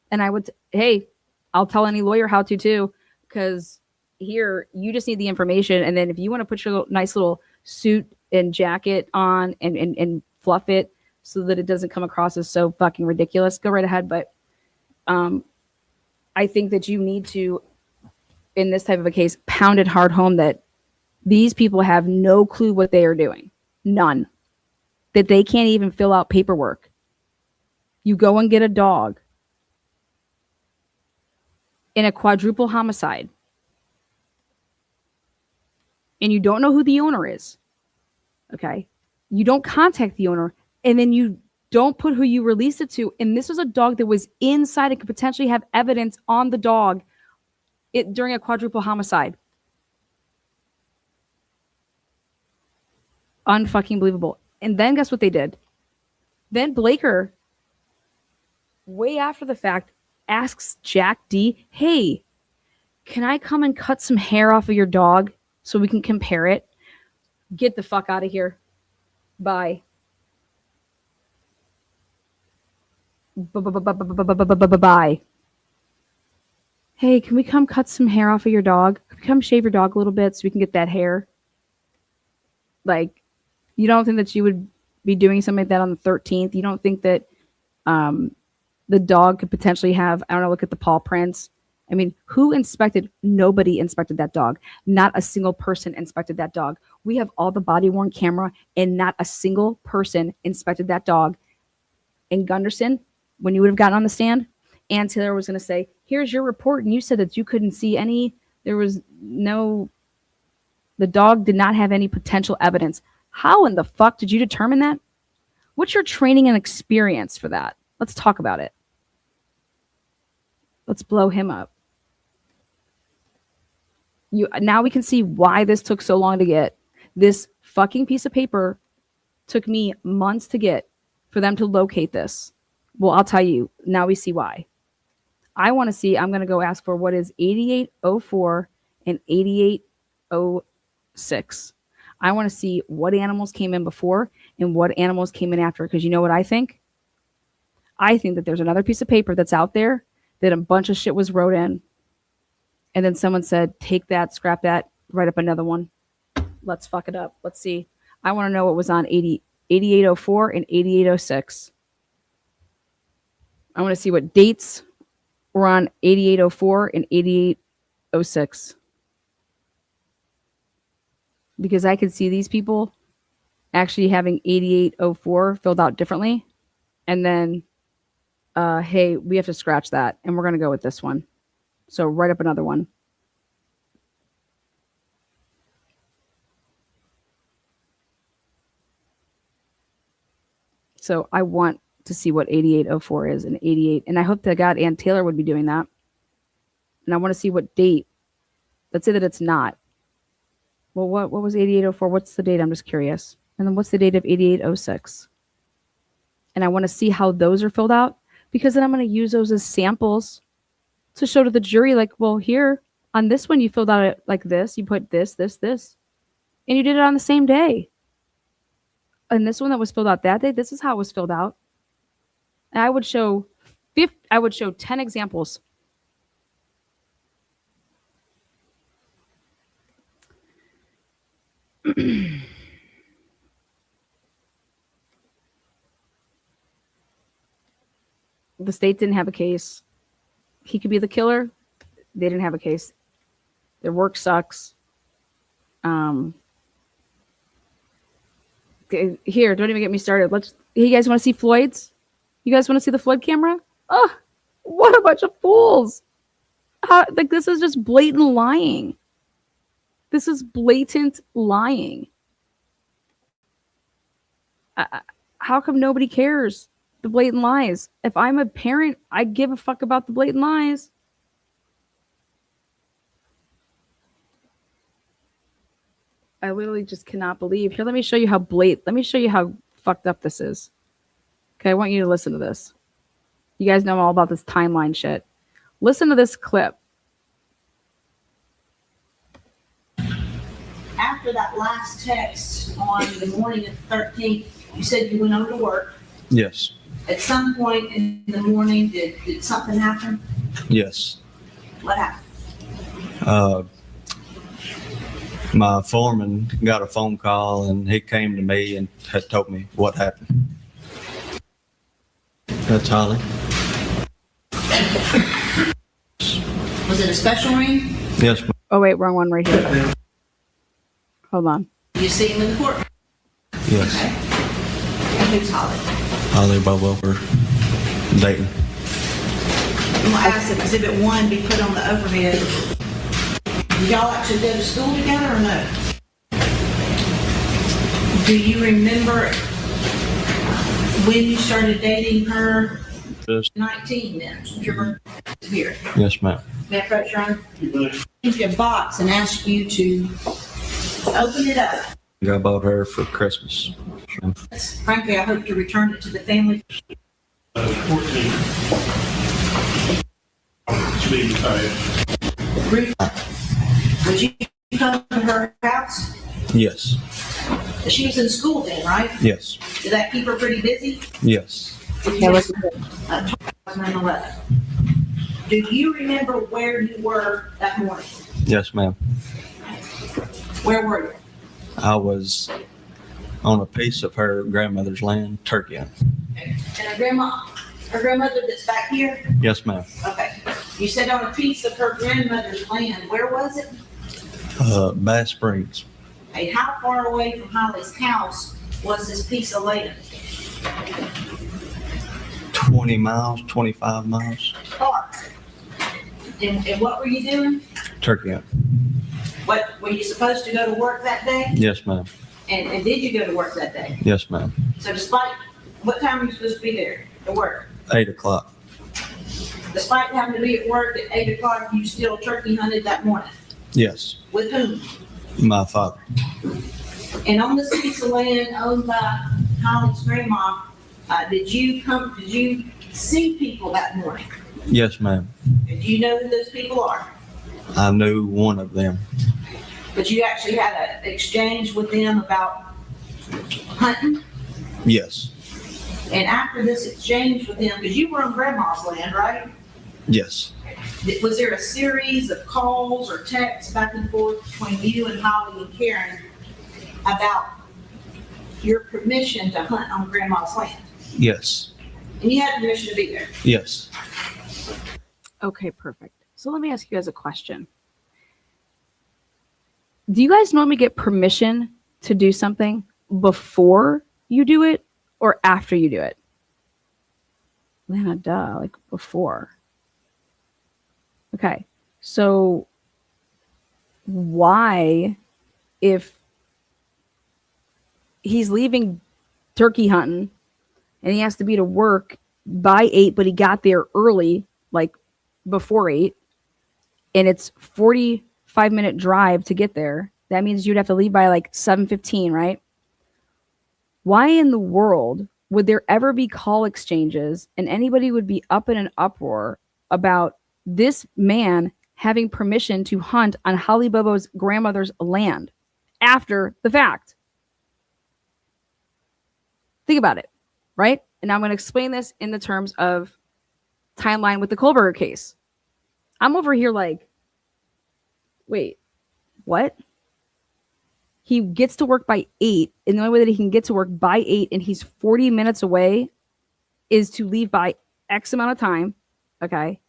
And I would, hey, I'll tell any lawyer how to too, because here you just need the information. And then if you want to put your nice little suit and jacket on and fluff it so that it doesn't come across as so fucking ridiculous, go right ahead. But I think that you need to, in this type of a case, pound it hard home that these people have no clue what they are doing. None. That they can't even fill out paperwork. You go and get a dog in a quadruple homicide. and you don't know who the owner is, okay, you don't contact the owner, and then you don't put who you released it to, and this was a dog that was inside and could potentially have evidence on the dog during a quadruple homicide. Unfucking believable. And then guess what they did? Then Blaker, way after the fact, asks Jack D, hey, can I come and cut some hair off of your dog so we can compare it? Get the fuck out of here. Bye. Bye. Hey, can we come cut some hair off of your dog? Can we come shave your dog a little bit so we can get that hair? Like, you don't think that you would be doing something like that on the 13th? You don't think that the dog could potentially have, I don't know, look at the paw prints. I mean, who inspected? Nobody inspected that dog. Not a single person inspected that dog. We have all the body-worn camera, and not a single person inspected that dog. And Gunderson, when you would have gotten on the stand, Ann Taylor was going to say, here's your report, and you said that you couldn't see any, there was no, the dog did not have any potential evidence. How in the fuck did you determine that? What's your training and experience for that? Let's talk about it. Let's blow him up. Now we can see why this took so long to get. This fucking piece of paper took me months to get for them to locate this. Well, I'll tell you, now we see why. I want to see, I'm going to go ask for what is 8804 and 8806. I want to see what animals came in before and what animals came in after. Because you know what I think? I think that there's another piece of paper that's out there that a bunch of shit was wrote in. And then someone said, take that, scrap that, write up another one. Let's fuck it up. Let's see. I want to know what was on 8804 and 8806. I want to see what dates were on 8804 and 8806. Because I could see these people actually having 8804 filled out differently. And then, hey, we have to scratch that. And we're going to go with this one. So write up another one. So I want to see what 8804 is and 88. And I hope that God Ann Taylor would be doing that. And I want to see what date. Let's say that it's not. Well, what was 8804? What's the date? I'm just curious. And then what's the date of 8806? And I want to see how those are filled out, because then I'm going to use those as samples to show to the jury, like, well, here on this one, you filled out it like this. You put this, this, this, and you did it on the same day. And this one that was filled out that day, this is how it was filled out. And I would show 10 examples. The state didn't have a case. He could be the killer. They didn't have a case. Their work sucks. Here, don't even get me started. You guys want to see Floyd's? You guys want to see the Floyd camera? Oh, what a bunch of fools. This is just blatant lying. This is blatant lying. How come nobody cares? The blatant lies. If I'm a parent, I give a fuck about the blatant lies. I literally just cannot believe. Here, let me show you how fucked up this is. Okay, I want you to listen to this. You guys know all about this timeline shit. Listen to this clip. After that last text on the morning of the 13th, you said you went over to work. Yes. At some point in the morning, did something happen? Yes. What happened? My foreman got a phone call and he came to me and had told me what happened. That's Holly. Was it a special ring? Yes, ma'am. Oh, wait, wrong one right here. Hold on. You see him in the court? Yes. Okay. And who's Holly? Holly Bobo for Dayton. We'll ask if Exhibit 1 be put on the overhead. Did y'all actually go to school together or no? Do you remember when you started dating her? Yes. 19 then, your birthday here. Yes, ma'am. That right, Sean? Into a box and ask you to open it up. I bought her for Christmas. Frankly, I hope to return it to the family. 14. It's being retired. Ruth, would you come to her house? Yes. She was in school then, right? Yes. Did that keep her pretty busy? Yes. 2011. Do you remember where you were that morning? Yes, ma'am. Where were you? I was on a piece of her grandmother's land, turkey hunting. And her grandmother that's back here? Yes, ma'am. Okay. You said on a piece of her grandmother's land. Where was it? Bass Springs. Hey, how far away from Holly's house was this piece of land? 20 miles, 25 miles. Far. And what were you doing? Turkey hunting. What, were you supposed to go to work that day? Yes, ma'am. And did you go to work that day? Yes, ma'am. So despite, what time were you supposed to be there to work? 8 o'clock. Despite having to be at work at 8 o'clock, you still turkey hunted that morning? Yes. With whom? My father. And on this piece of land owned by Holly's grandma, did you see people that morning? Yes, ma'am. And do you know who those people are? I knew one of them. But you actually had an exchange with them about hunting? Yes. And after this exchange with them, because you were on grandma's land, right? Yes. Was there a series of calls or texts back and forth between you and Holly and Karen about your permission to hunt on grandma's land? Yes. And you had permission to be there? Yes. Okay, perfect. So let me ask you guys a question. Do you guys normally get permission to do something before you do it or after you do it? Lana, duh, like before. Okay, so why, if he's leaving turkey hunting and he has to be to work by 8, but he got there early, like before 8, and it's 45-minute drive to get there, that means you'd have to leave by like 7:15, right? Why in the world would there ever be call exchanges and anybody would be up in an uproar about this man having permission to hunt on Holly Bobo's grandmother's land after the fact? Think about it, right? And I'm going to explain this in the terms of timeline with the Kohlberger case. I'm over here like, wait, what? He gets to work by 8, and the only way that he can get to work by 8 and he's 40 minutes away is to leave by X amount of time, okay?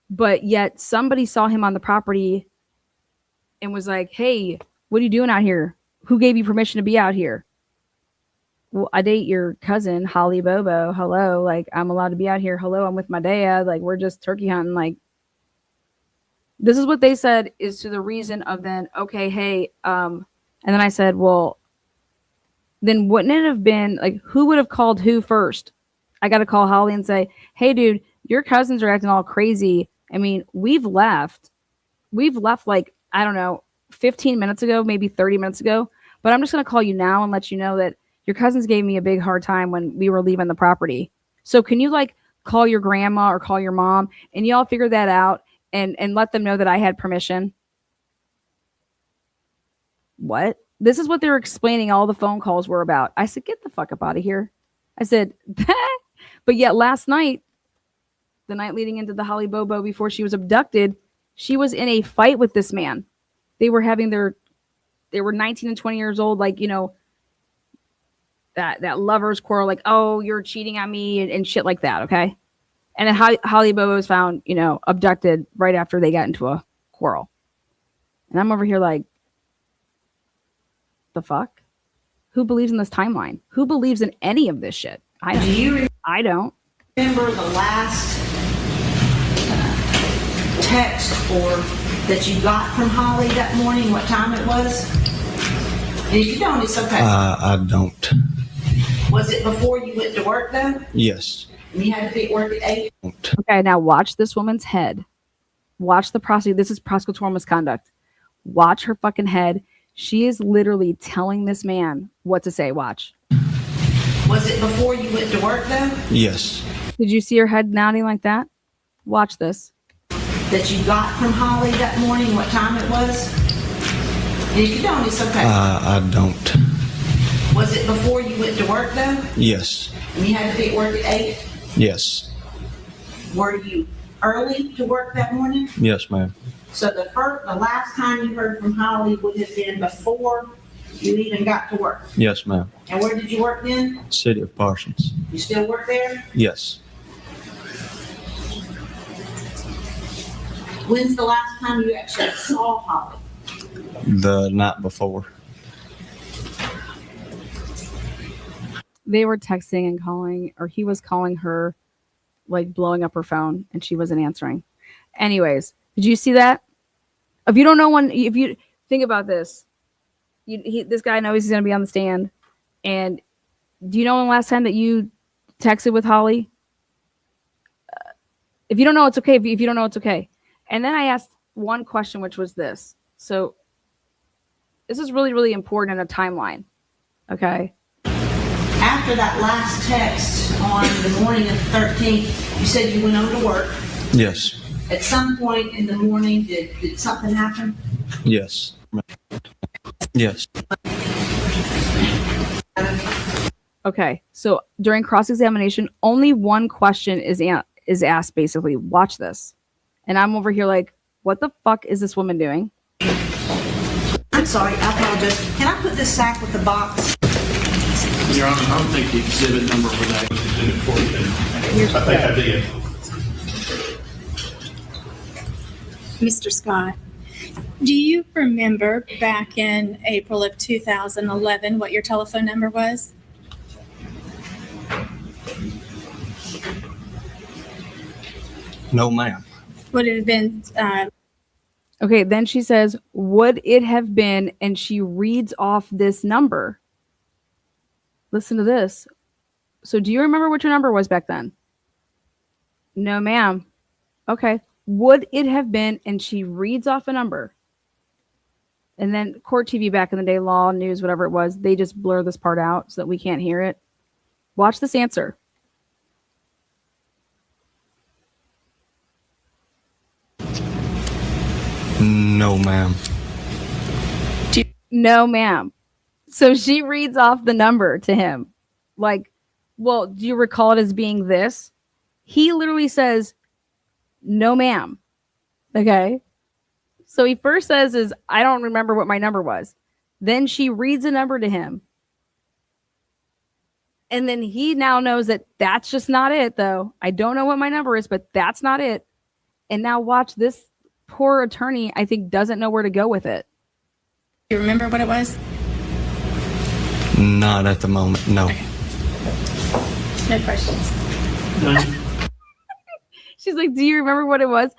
But yet somebody saw him on the property and was like, hey, what are you doing out here? Who gave you permission to be out here? Well, I date your cousin, Holly Bobo. Hello, like, I'm allowed to be out here. Hello, I'm with my dad. Like, we're just turkey hunting. Like, this is what they said is to the reason of then, okay, hey, and then I said, well, then wouldn't it have been, like, who would have called who first? I got to call Holly and say, hey, dude, your cousins are acting all crazy. I mean, we've left like, I don't know, 15 minutes ago, maybe 30 minutes ago. But I'm just going to call you now and let you know that your cousins gave me a big hard time when we were leaving the property. So can you, like, call your grandma or call your mom and y'all figure that out and let them know that I had permission? What? This is what they're explaining all the phone calls were about. I said, get the fuck up out of here. I said, but yet last night, the night leading into the Holly Bobo before she was abducted, she was in a fight with this man. They were 19 and 20 years old, like, you know, that lover's quarrel, like, oh, you're cheating on me and shit like that, okay? And then Holly Bobo was found, you know, abducted right after they got into a quarrel. And I'm over here like, the fuck? Who believes in this timeline? Who believes in any of this shit? I don't. I don't. Remember the last text or that you got from Holly that morning, what time it was? And if you don't, it's okay. I don't. Was it before you went to work though? Yes. And you had to be at work at 8? Okay, now watch this woman's head. Watch the prosecutor. This is prosecutorial misconduct. Watch her fucking head. She is literally telling this man what to say. Watch. Was it before you went to work though? Yes. Did you see her head nodding like that? Watch this. That you got from Holly that morning, what time it was? And if you don't, it's okay. I don't. Was it before you went to work though? Yes. And you had to be at work at 8? Yes. Were you early to work that morning? Yes, ma'am. So the last time you heard from Holly would have been before you even got to work. Yes, ma'am. And where did you work then? City of Parsons. You still work there? Yes. When's the last time you actually saw Holly? The night before. They were texting and calling, or he was calling her, like blowing up her phone, and she wasn't answering. Anyways, did you see that? If you don't know if you think about this, this guy knows he's going to be on the stand. And do you know when the last time that you texted with Holly? If you don't know, it's okay. If you don't know, it's okay. And then I asked one question, which was this. So this is really, really important in a timeline. Okay. After that last text on the morning of the 13th, you said you went on to work. Yes. At some point in the morning, did something happen? Yes. Yes. Okay. So during cross-examination, only one question is asked, basically. Watch this. And I'm over here like, what the fuck is this woman doing? I'm sorry, I apologize. Can I put this sack with the box? Your Honor, I don't think the exhibit number for that was exhibit 14. I think I did. Mr. Scott, do you remember back in April of 2011 what your telephone number was? No, ma'am. Would it have been, Okay, then she says, would it have been, and she reads off this number. Listen to this. So do you remember what your number was back then? No, ma'am. Okay. Would it have been, and she reads off a number. And then court TV back in the day, law, news, whatever it was, they just blur this part out so that we can't hear it. Watch this answer. No, ma'am. No, ma'am. So she reads off the number to him. Like, well, do you recall it as being this? He literally says, no, ma'am. Okay. So he first says I don't remember what my number was. Then she reads a number to him. And then he now knows that that's just not it, though. I don't know what my number is, but that's not it. And now watch this poor attorney, I think, doesn't know where to go with it. do you remember what it was? Not at the moment, no. Okay. No questions. She's like, do you remember what it was?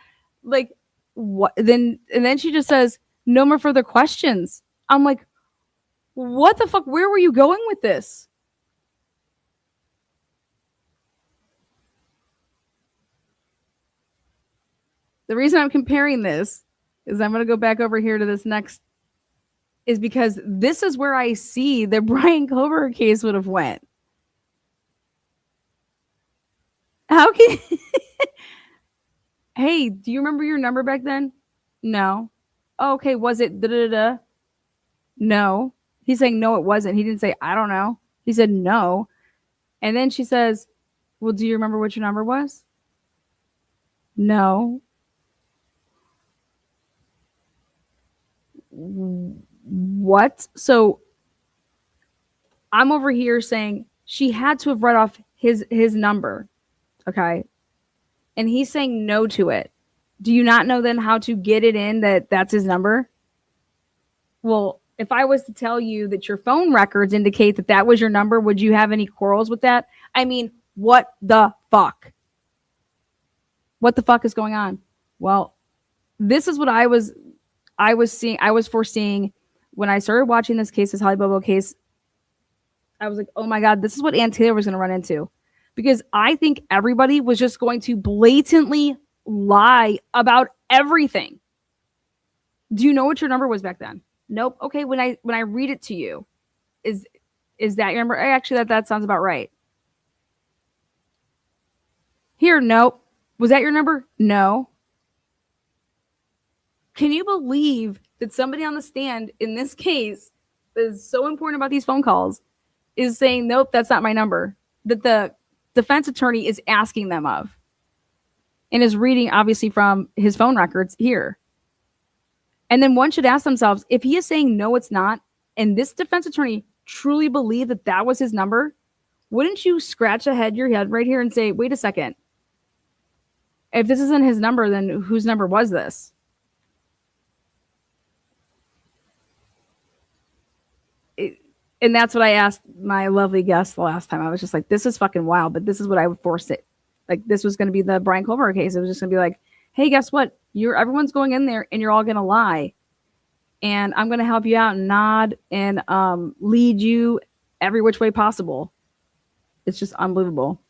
Like, what? And then she just says, no more further questions. I'm like, what the fuck? Where were you going with this? The reason I'm comparing this is I'm going to go back over here to this next is because this is where I see the Brian Clover case would have went. How can Hey, do you remember your number back then? No. Oh, okay, was it da-da-da-da? No. He's saying no, it wasn't. He didn't say I don't know. He said no. And then she says, well, do you remember what your number was? No. What? So I'm over here saying she had to have read off his number. Okay. And he's saying no to it. Do you not know then how to get it in that that's his number? Well, if I was to tell you that your phone records indicate that that was your number, would you have any quarrels with that? I mean, what the fuck? What the fuck is going on? Well, this is what I was foreseeing when I started watching this case, this Holly Bobo case, I was like, oh my God, this is what Ann Taylor was going to run into. Because I think everybody was just going to blatantly lie about everything. Do you know what your number was back then? Nope. Okay, when I read it to you, is that your number? Actually, that sounds about right. Here, nope. Was that your number? No. Can you believe that somebody on the stand in this case that is so important about these phone calls is saying, nope, that's not my number, that the defense attorney is asking them of and is reading, obviously, from his phone records here. And then one should ask themselves, if he is saying, no, it's not, and this defense attorney truly believed that that was his number, wouldn't you scratch your head right here and say, wait a second. If this isn't his number, then whose number was this? And that's what I asked my lovely guest the last time. I was just like, this is fucking wild, but this is what I would force it. Like, this was going to be the Brian Culver case. It was just going to be like, hey, guess what? Everyone's going in there and you're all going to lie. And I'm going to help you out and nod and lead you every which way possible. It's just unbelievable.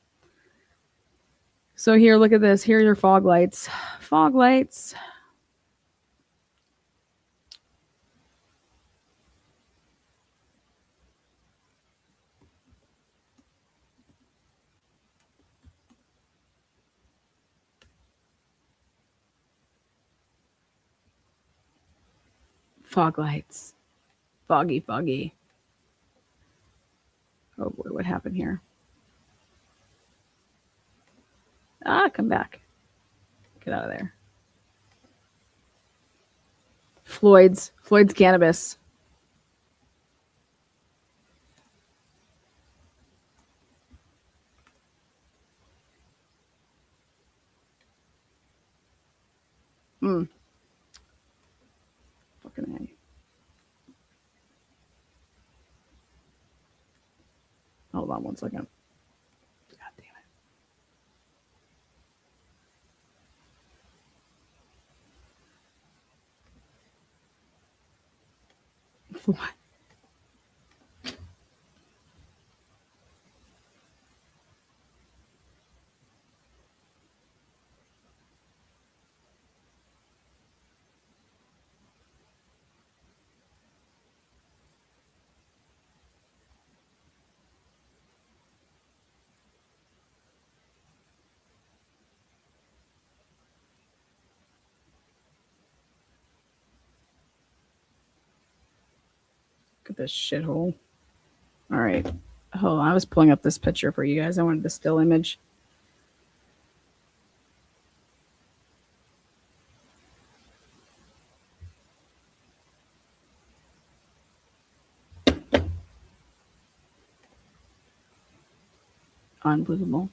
So here, look at this. Here are your fog lights. Fog lights. Fog lights. Foggy, foggy. Oh boy, what happened here? Come back. Get out of there. Floyd's cannabis. Fucking A. Hold on one second. God damn it. What? Look at this shithole. All right. Hold on. I was pulling up this picture for you guys. I wanted the still image. Unbelievable.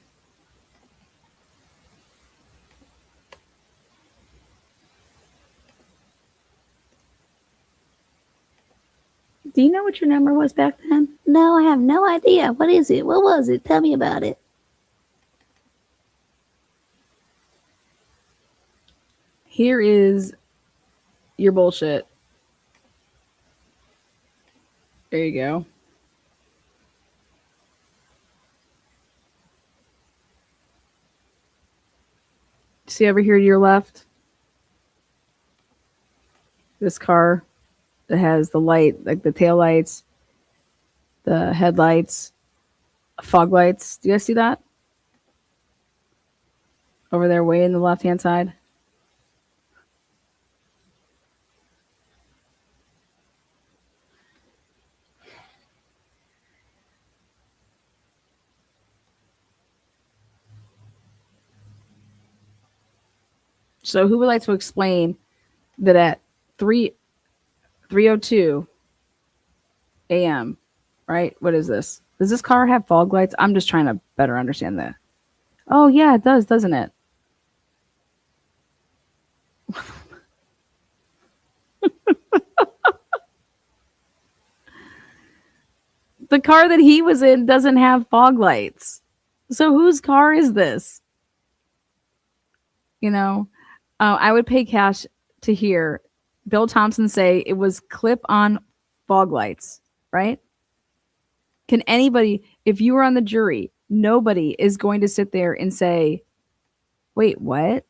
Do you know what your number was back then? No, I have no idea. What is it? What was it? Tell me about it. Here is your bullshit. There you go. See over here to your left? This car that has the light, like the tail lights, the headlights, fog lights. Do you guys see that? Over there, way in the left-hand side. So who would like to explain that at 3:02 a.m., right? What is this? Does this car have fog lights? I'm just trying to better understand that. Oh, yeah, it does, doesn't it? The car that he was in doesn't have fog lights. So whose car is this? You know, I would pay cash to hear Bill Thompson say it was clip-on fog lights, right? Can anybody, if you were on the jury, nobody is going to sit there and say, wait, what?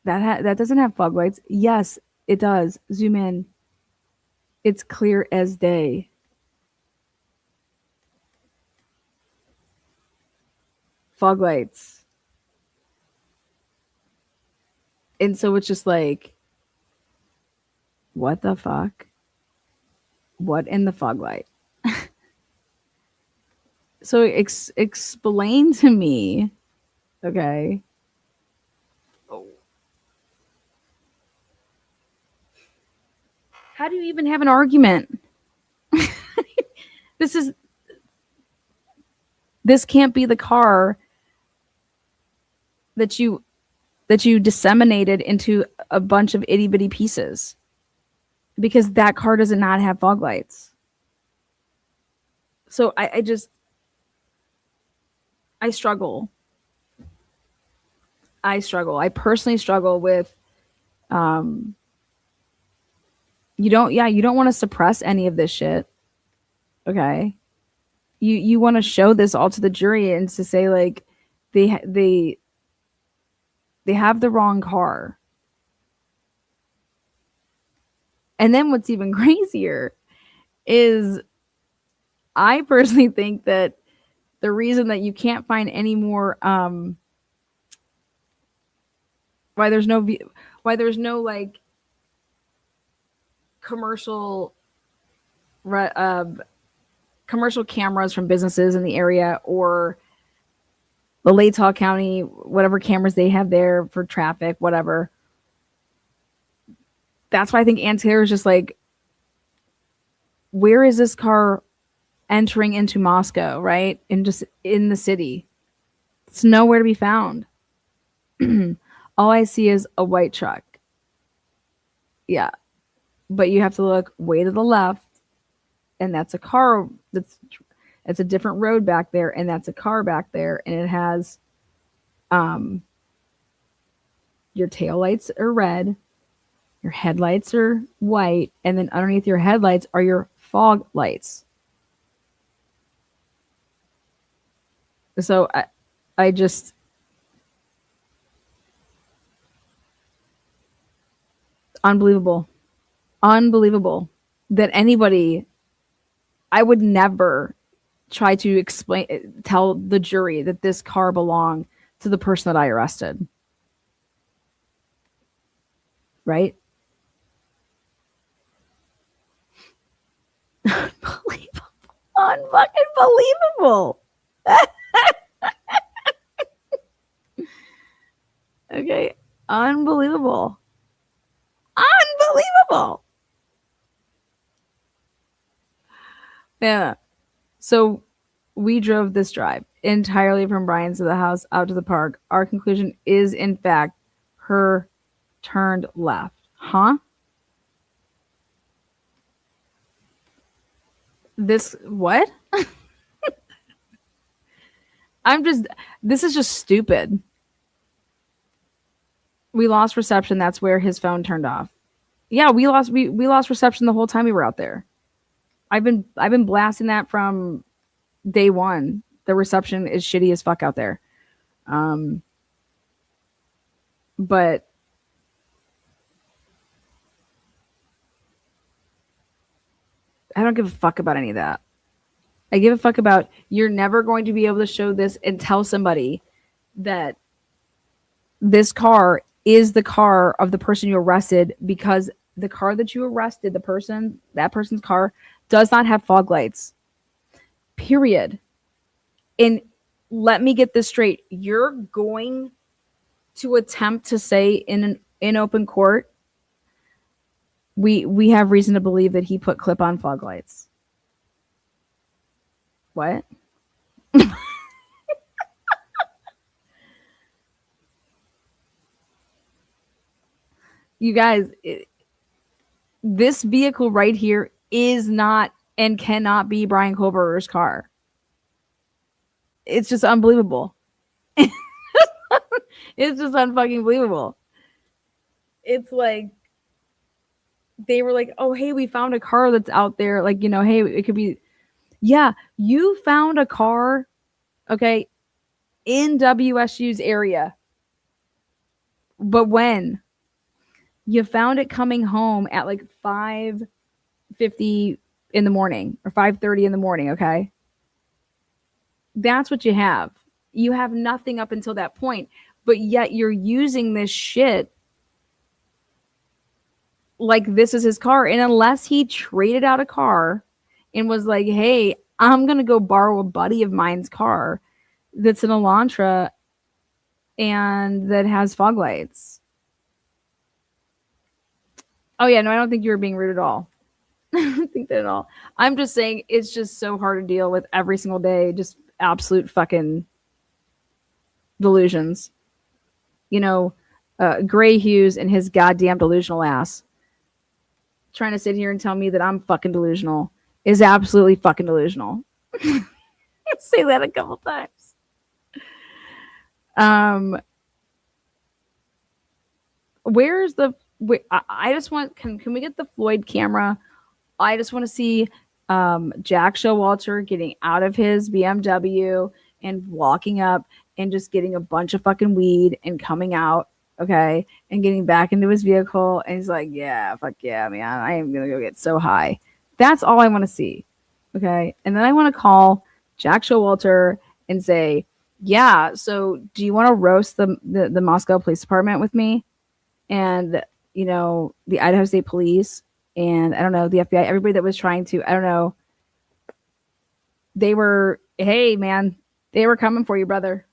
That doesn't have fog lights. Yes, it does. Zoom in. It's clear as day. Fog lights. And so it's just like, what the fuck? What in the fog light? So explain to me, okay? How do you even have an argument? This can't be the car that you disseminated into a bunch of itty bitty pieces, because that car does not have fog lights. So I struggle. I personally struggle with, you don't want to suppress any of this shit. Okay. You want to show this all to the jury and to say, like, they have the wrong car. And then what's even crazier is, I personally think that the reason that you can't find any more, why there's no like commercial cameras from businesses in the area, or the Latah County, whatever cameras they have there for traffic, whatever. That's why I think Ann Taylor is just like, where is this car entering into Moscow, right? And just in the city. It's nowhere to be found. All I see is a white truck. Yeah. But you have to look way to the left, and that's a car it's a different road back there, and that's a car back there, and it has your taillights are red, your headlights are white, and then underneath your headlights are your fog lights. So I just, unbelievable that anybody, I would never try to tell the jury that this car belonged to the person that I arrested. Right? Unbelievable. Unfucking believable. Okay. Unbelievable. Unbelievable. Yeah. So we drove this drive entirely from Brian's to the house out to the park. Our conclusion is, in fact, her turned left. Huh? This, what? This is just stupid. We lost reception. That's where his phone turned off. Yeah, we lost reception the whole time we were out there. I've been blasting that from day one. The reception is shitty as fuck out there. But I don't give a fuck about any of that. I give a fuck about, you're never going to be able to show this and tell somebody that this car is the car of the person you arrested, because the car that you arrested, that person's car does not have fog lights. Period. And let me get this straight. You're going to attempt to say in open court, we have reason to believe that he put clip-on fog lights. What? You guys, this vehicle right here is not and cannot be Brian Kohlberger's car. It's just unbelievable. It's just unfucking believable. It's like, they were like, oh, hey, we found a car that's out there. Like, you know, hey, it could be, yeah, you found a car, okay, in WSU's area. But when? You found it coming home at like 5:50 in the morning or 5:30 in the morning, okay? That's what you have. You have nothing up until that point, but yet you're using this shit like this is his car. And unless he traded out a car and was like, hey, I'm going to go borrow a buddy of mine's car that's an Elantra and that has fog lights. Oh, yeah, no, I don't think you were being rude at all. I don't think that at all. I'm just saying it's just so hard to deal with every single day. Just absolute fucking delusions. You know, Gray Hughes and his goddamn delusional ass trying to sit here and tell me that I'm fucking delusional is absolutely fucking delusional. Say that a couple times. Where's the? I just want. Can we get the Floyd camera? I just want to see Jack Showalter getting out of his BMW and walking up and just getting a bunch of fucking weed and coming out, okay, and getting back into his vehicle. And he's like, yeah, fuck yeah, man, I am going to go get so high. That's all I want to see, okay? And then I want to call Jack Showalter and say, yeah, so do you want to roast the Moscow Police Department with me? And, you know, the Idaho State Police and I don't know, the FBI, everybody that was trying to, I don't know, they were, hey, man, they were coming for you, brother.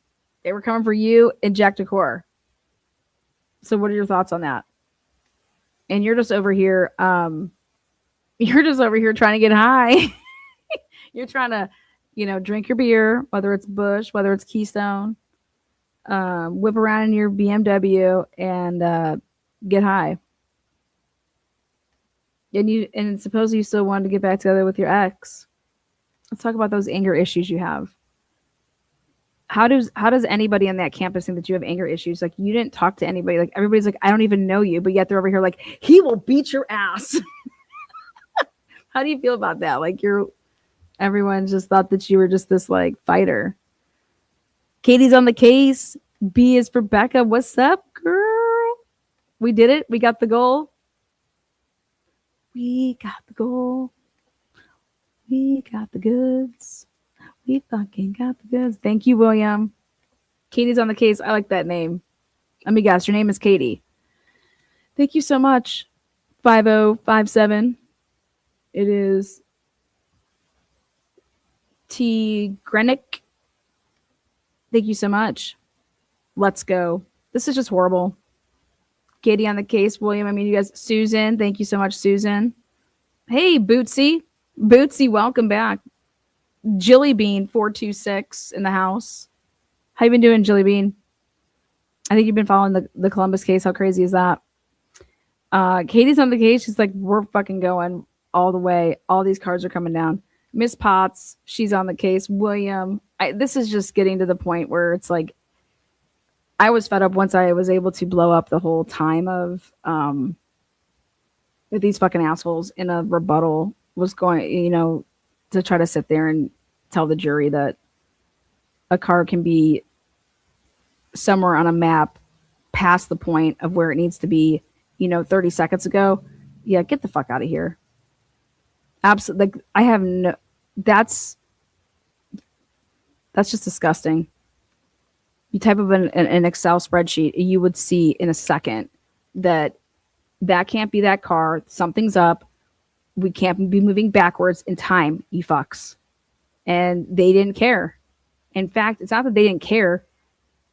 They were coming for you and Jack Decor. So what are your thoughts on that? And you're just over here, trying to get high. You're trying to, you know, drink your beer, whether it's Busch, whether it's Keystone, whip around in your BMW and get high. And suppose you still wanted to get back together with your ex. Let's talk about those anger issues you have. How does anybody on that campus think that you have anger issues? Like, you didn't talk to anybody. Like, everybody's like, I don't even know you, but yet they're over here like, he will beat your ass. How do you feel about that? Like, everyone just thought that you were just this like fighter. Katie's on the case. B is for Becca. What's up, girl? We did it. We got the goal. We got the goal. We got the goods. We fucking got the goods. Thank you, William. Katie's on the case. I like that name. Let me guess. Your name is Katie. Thank you so much. 5057. It is T. Grenick. Thank you so much. Let's go. This is just horrible. Katie on the case. William, I mean, you guys. Susan. Thank you so much, Susan. Hey, Bootsy. Bootsy, welcome back. Jilly Bean 426 in the house. How you been doing, Jilly Bean? I think you've been following the Columbus case. How crazy is that? Katie's on the case. She's like, we're fucking going all the way. All these cards are coming down. Miss Potts, she's on the case. William, this is just getting to the point where it's like, I was fed up once I was able to blow up the whole time of that these fucking assholes in a rebuttal was going, you know, to try to sit there and tell the jury that a car can be somewhere on a map past the point of where it needs to be, you know, 30 seconds ago. Yeah, get the fuck out of here. Absolutely. Like, I have no, that's just disgusting. You type of an Excel spreadsheet, you would see in a second that can't be that car. Something's up. We can't be moving backwards in time, you fucks. And they didn't care. In fact, it's not that they didn't care.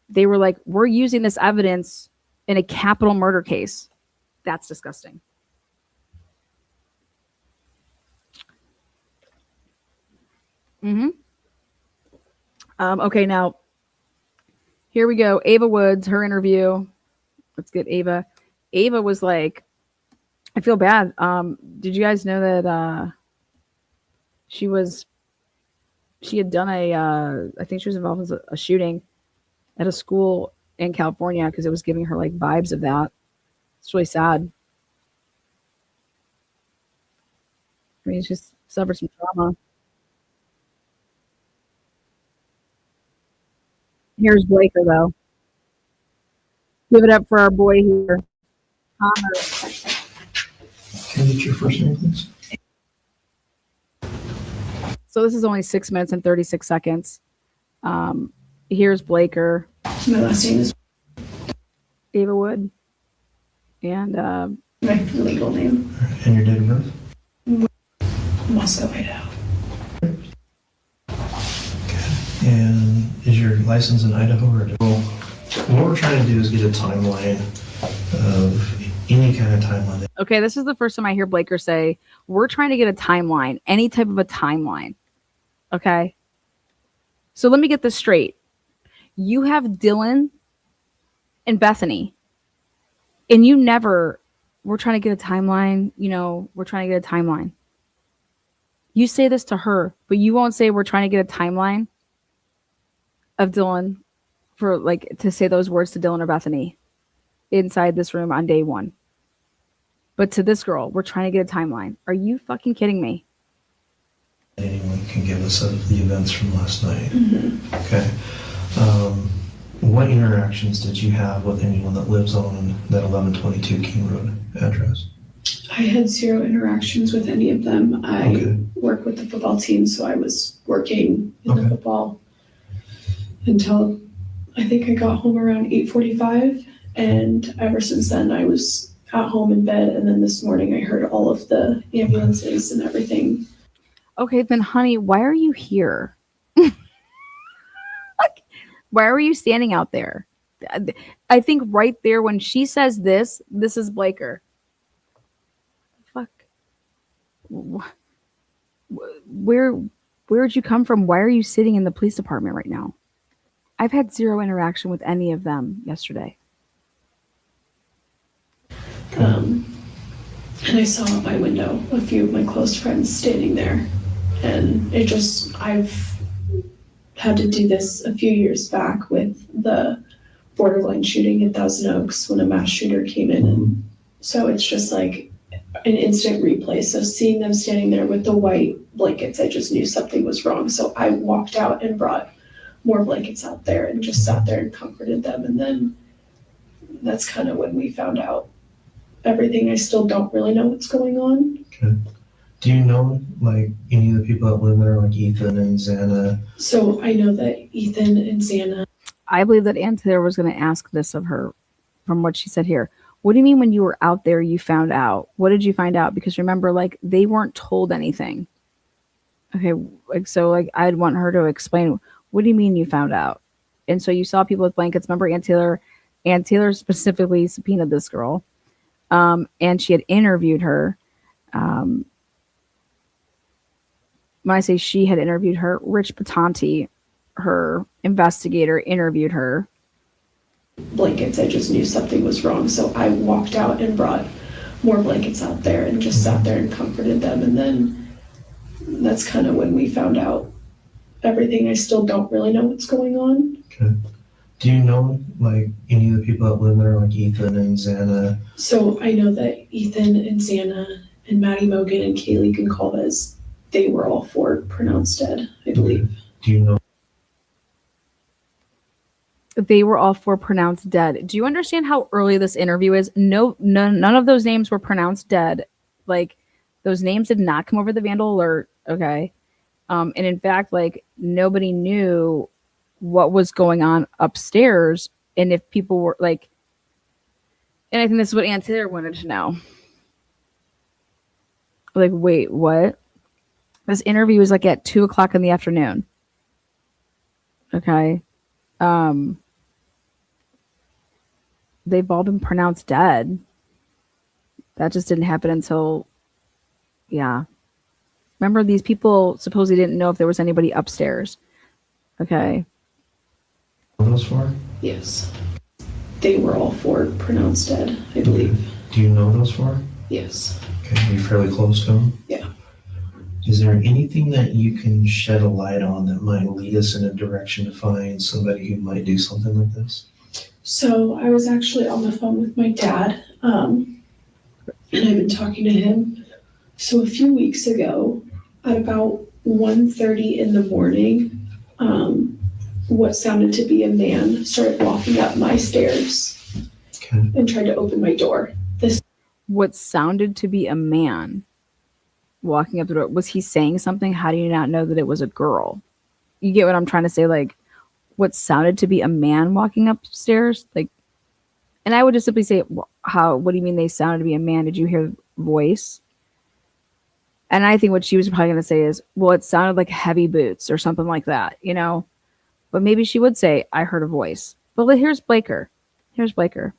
They were like, we're using this evidence in a capital murder case. That's disgusting. Okay, now, here we go. Ava Woods, her interview. Let's get Ava. Ava was like, I feel bad. Did you guys know that she had done I think she was involved in a shooting at a school in California because it was giving her like vibes of that. It's really sad. I mean, she's suffered some trauma. Here's Blaker, though. Give it up for our boy here. Connor. Can I get your first name, please? So this is only 6 minutes and 36 seconds. Here's Blaker. My last name is Ava Wood. And my legal name. And your date of birth? Moscow, Idaho. Okay. And is your license in Idaho or Idaho? What we're trying to do is get a timeline of any kind of timeline. okay, this is the first time I hear Blaker say, we're trying to get a timeline, any type of a timeline. Okay. So let me get this straight. You have Dylan and Bethany, and you never, we're trying to get a timeline, we're trying to get a timeline. You say this to her, but you won't say we're trying to get a timeline of Dylan for to say those words to Dylan or Bethany inside this room on day one. But to this girl, we're trying to get a timeline. Are you fucking kidding me? Anyone can give us of the events from last night. Mm-hmm. Okay. What interactions did you have with anyone that lives on that 1122 King Road address? I had zero interactions with any of them. I Okay. work with the football team, so I was working in Okay. the football until I think I got home around 8:45, and ever since then I was at home in bed, and then this morning I heard all of the ambulances and everything. Okay, then honey, why are you here? Why are you standing out there? I think right there when she says this is Blaker. Fuck. Where'd you come from? Why are you sitting in the police department right now? I've had zero interaction with any of them yesterday. And I saw out my window a few of my close friends standing there, and I've had to do this a few years back with the borderline shooting at Thousand Oaks when a mass shooter came in, and so it's just like an instant replay. So seeing them standing there with the white blankets, I just knew something was wrong. So I walked out and brought more blankets out there and just sat there and comforted them, and then that's kind of when we found out everything. I still don't really know what's going on. Okay. Do you know any of the people that live there, like Ethan and Xana? So I know that Ethan and Xana. I believe that Aunt Taylor was going to ask this of her from what she said here. What do you mean when you were out there, you found out? What did you find out? Because remember, they weren't told anything. Okay. I'd want her to explain, what do you mean you found out? And so you saw people with blankets. Remember Aunt Taylor specifically subpoenaed this girl. And she had interviewed her. When I say she had interviewed her, Rich Patanti, her investigator, interviewed her. Blankets, I just knew something was wrong. So I walked out and brought more blankets out there and just sat there and comforted them. And then that's kind of when we found out everything. I still don't really know what's going on. Okay. Do you know any of the people that live there, like Ethan and Xana? So I know that Ethan and Xana and Maddie Mogan and Kaylee Goncalves, they were all four pronounced dead, I believe. Do you know? They were all four pronounced dead. Do you understand how early this interview is? No, none of those names were pronounced dead. Those names did not come over the Vandal alert. Okay. And in fact, nobody knew what was going on upstairs. And if people were and I think this is what Aunt Taylor wanted to know. Wait, what? This interview was at 2:00 in the afternoon. Okay. They've all been pronounced dead. That just didn't happen until, yeah. Remember, these people supposedly didn't know if there was anybody upstairs. Okay. Those four? Yes. They were all four pronounced dead, I believe. Do you know those four? Yes. Okay. Are you fairly close to them? Yeah. Is there anything that you can shed a light on that might lead us in a direction to find somebody who might do something like this? So I was actually on the phone with my dad, and I've been talking to him So a few weeks ago, at about 1:30 in the morning, what sounded to be a man started walking up my stairs Okay. and tried to open my door. What sounded to be a man walking up the door. Was he saying something? How do you not know that it was a girl? You get what I'm trying to say? Like, what sounded to be a man walking upstairs? Like, and I would just simply say, what do you mean they sounded to be a man? Did you hear voice? And I think what she was probably going to say is, well, it sounded like heavy boots or something like that, you know? But maybe she would say, I heard a voice. But here's Blaker. Here's Blaker.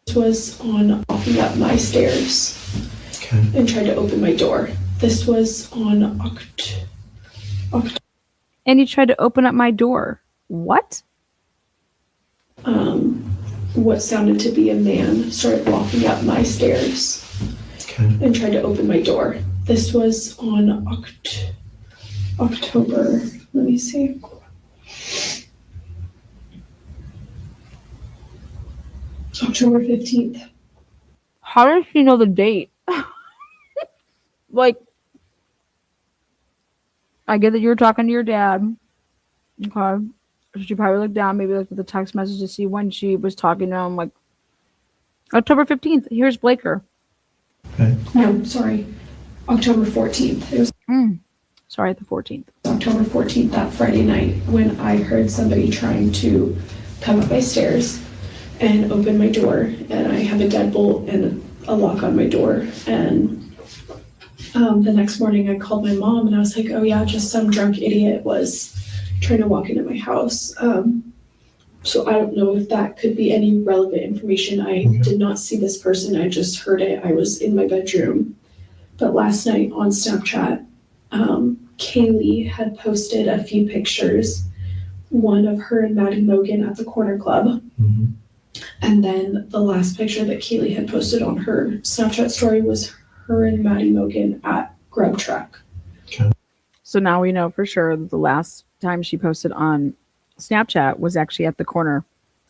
This was on walking up my stairs Okay. and tried to open my door. This was on And he tried to open up my door. What? what sounded to be a man started walking up my stairs Okay. and tried to open my door. This was on October, let me see. October 15th. How does she know the date? Like, I get that you were talking to your dad. Okay. She probably looked down, maybe looked at the text message to see when she was talking to him. Like, October 15th. Here's Blaker. Okay. No, sorry. October 14th. It was Sorry, the 14th. October 14th, that Friday night, when I heard somebody trying to come up my stairs and open my door. And I have a deadbolt and a lock on my door. And the next morning I called my mom and I was like, oh yeah, just some drunk idiot was trying to walk into my house. So I don't know if that could be any relevant information. I did not see this person. I just heard it. I was in my bedroom. But last night on Snapchat, Kaylee had posted a few pictures, one of her and Maddie Mogan at the corner club. Mm-hmm. And then the last picture that Kaylee had posted on her Snapchat story was her and Maddie Mogan at Grub Truck. So now we know for sure that the last time she posted on Snapchat was actually at the corner,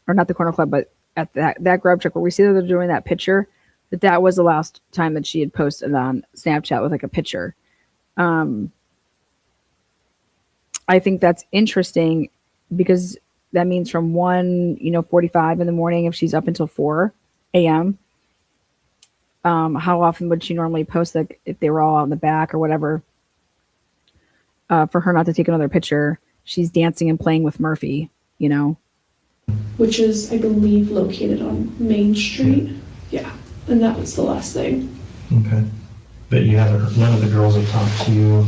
or not the corner club, but at that grub truck where we see that they're doing that picture, that was the last time that she had posted on Snapchat with like a picture. I think that's interesting because that means from 1:45 in the morning, if she's up until 4 a.m., how often would she normally post, like if they were all out in the back or whatever, for her not to take another picture? She's dancing and playing with Murphy, Which is, I believe, located on Main Street. Yeah, and that was the last thing. Okay. But none of the girls have talked to you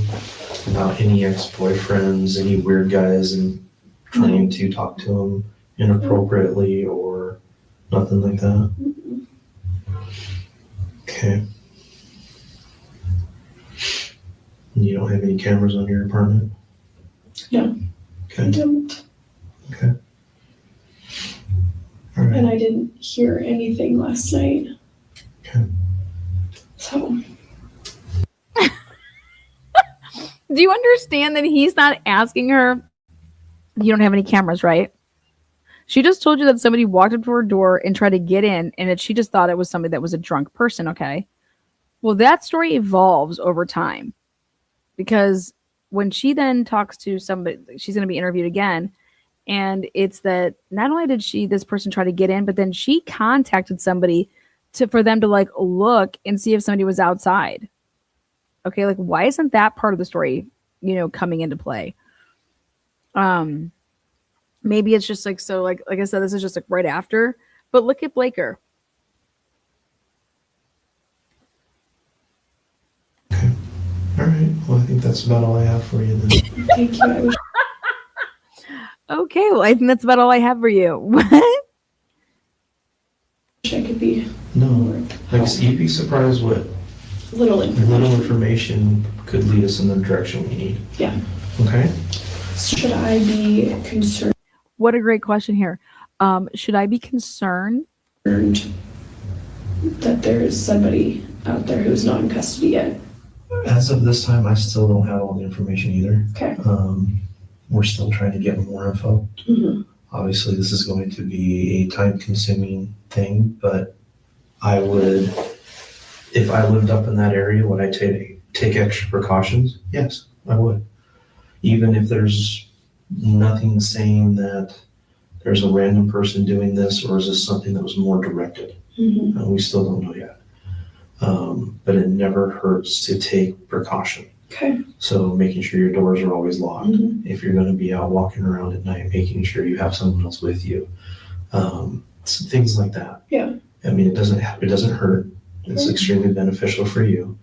about any ex-boyfriends, any weird guys, and trying to talk to them inappropriately or nothing like that? Okay. You don't have any cameras on your apartment? No, I Okay. don't. Okay. All right. And I didn't hear anything last night. Okay. So, Do you understand that he's not asking her? You don't have any cameras, right? She just told you that somebody walked up to her door and tried to get in, and that she just thought it was somebody that was a drunk person. Okay. Well, that story evolves over time, because when she then talks to somebody, she's going to be interviewed again. And it's that not only did this person try to get in, but then she contacted somebody for them to like look and see if somebody was outside. Okay. Like, why isn't that part of the story, coming into play? Maybe it's just like, so like I said, this is just like right after, but look at Blaker. Okay. All right. Well, I think that's about all I have for you then. thank you. I wish Okay. Well, I think that's about all I have for you. What? I could be No. more Like, you'd be surprised what little little information. information could lead us in the direction we need. Yeah. Okay? Should I be concerned What a great question here. Should I be concerned? that there is somebody out there who's not in custody yet? As of this time, I still don't have all the information either. Okay. We're still trying to get more info. Mm-hmm. Obviously, this is going to be a time-consuming thing, but I would, if I lived up in that area, would I take extra precautions? Yes, I would. Even if there's nothing saying that there's a random person doing this, or is this something that was more directed? Mhm. We still don't know yet. But it never hurts to take precaution. Okay. So making sure your doors are always locked. Mhm. If you're going to be out walking around at night, making sure you have someone else with you. Things like that. Yeah. I mean, it doesn't hurt. It's Right. extremely beneficial for you.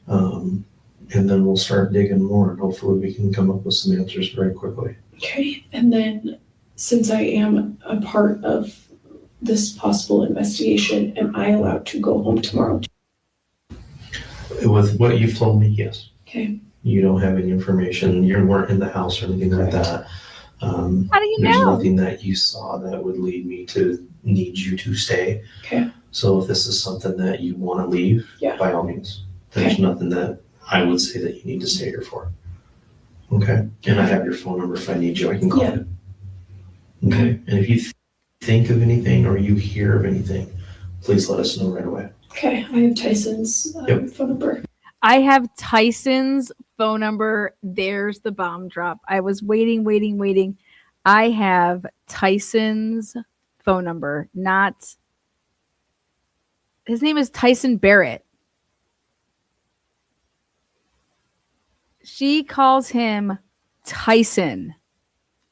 And then we'll start digging more, and hopefully we can come up with some answers very quickly. Okay. And then, since I am a part of this possible investigation, am I allowed to go home tomorrow? With what you've told me, yes. Okay. You don't have any information. You weren't in the house or anything like that. How do you There's know? nothing that you saw that would lead me to need you to stay. Okay. So if this is something that you want to leave, Yeah. by all means. There's Okay. nothing that I would say that you need to stay here for. Okay? And I have your phone number. If I need you, I can call Yeah. you. Okay? And if you think of anything or you hear of anything, please let us know right away. Okay. I have Tyson's Yep. phone number. I have Tyson's phone number. There's the bomb drop. I was waiting. I have Tyson's phone number, not his name is Tyson Barrett. She calls him Tyson.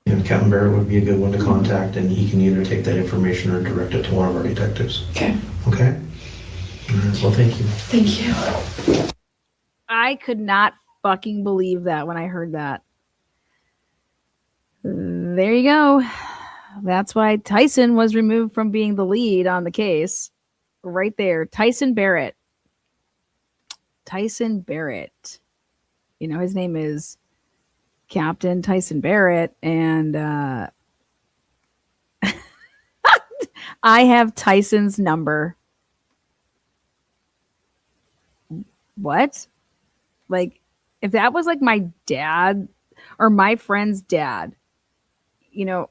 And Captain Barrett would be a good one to contact, and he can either take that information or direct it to one of our detectives. Okay. Okay? All right, well, thank you. Thank you. I could not fucking believe that when I heard that. There you go. That's why Tyson was removed from being the lead on the case. Right there. Tyson Barrett. Tyson Barrett. You know, his name is Captain Tyson Barrett. And I have Tyson's number. What? Like, if that was like my dad or my friend's dad, you know,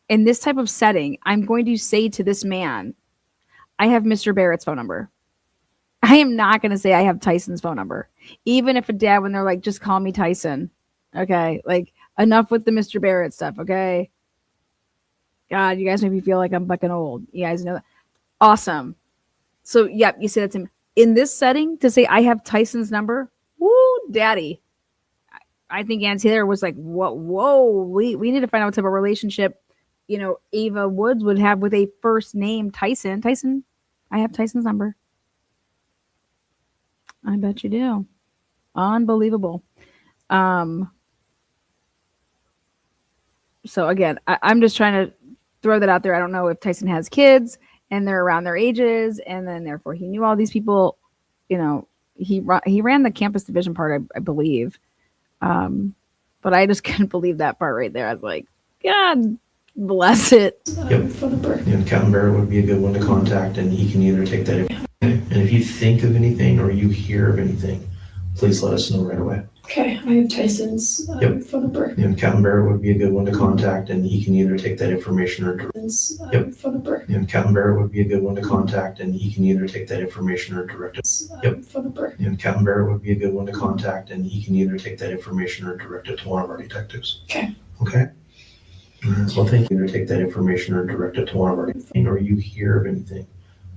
in this type of setting, I'm going to say to this man, I have Mr. Barrett's phone number. I am not going to say I have Tyson's phone number. Even if a dad, when they're like, just call me Tyson. Okay. Like, enough with the Mr. Barrett stuff. Okay. God, you guys make me feel like I'm fucking old. You guys know that. Awesome. So, yep, you say that to him. In this setting, to say I have Tyson's number, woo, daddy. I think Ann Taylor was like, whoa, we need to find out what type of relationship, you know, Ava Woods would have with a first name Tyson. Tyson, I have Tyson's number. I bet you do. Unbelievable. So again, I'm just trying to throw that out there. I don't know if Tyson has kids and they're around their ages, and then therefore he knew all these people. You know, he ran the campus division part, I believe. But I just couldn't believe that part right there. I was like, God bless it. Yep. Phone number. And Captain Barrett would be a good one to contact, and he can either take that. And if you think of anything or you hear of anything, please let us know right away. Okay. I have Tyson's Yep. phone number. And Captain Barrett would be a good one to contact, and he can either take that information or Tyson's Yep. phone number. and Captain Barrett would be a good one to contact, and he can either take that information or direct it. Yep. Phone number. And Captain Barrett would be a good one to contact, and he can either take that information or direct it to one of our detectives. Okay. Okay? All right, well, thank you. Either take that information or direct it to one of our, or you hear of anything,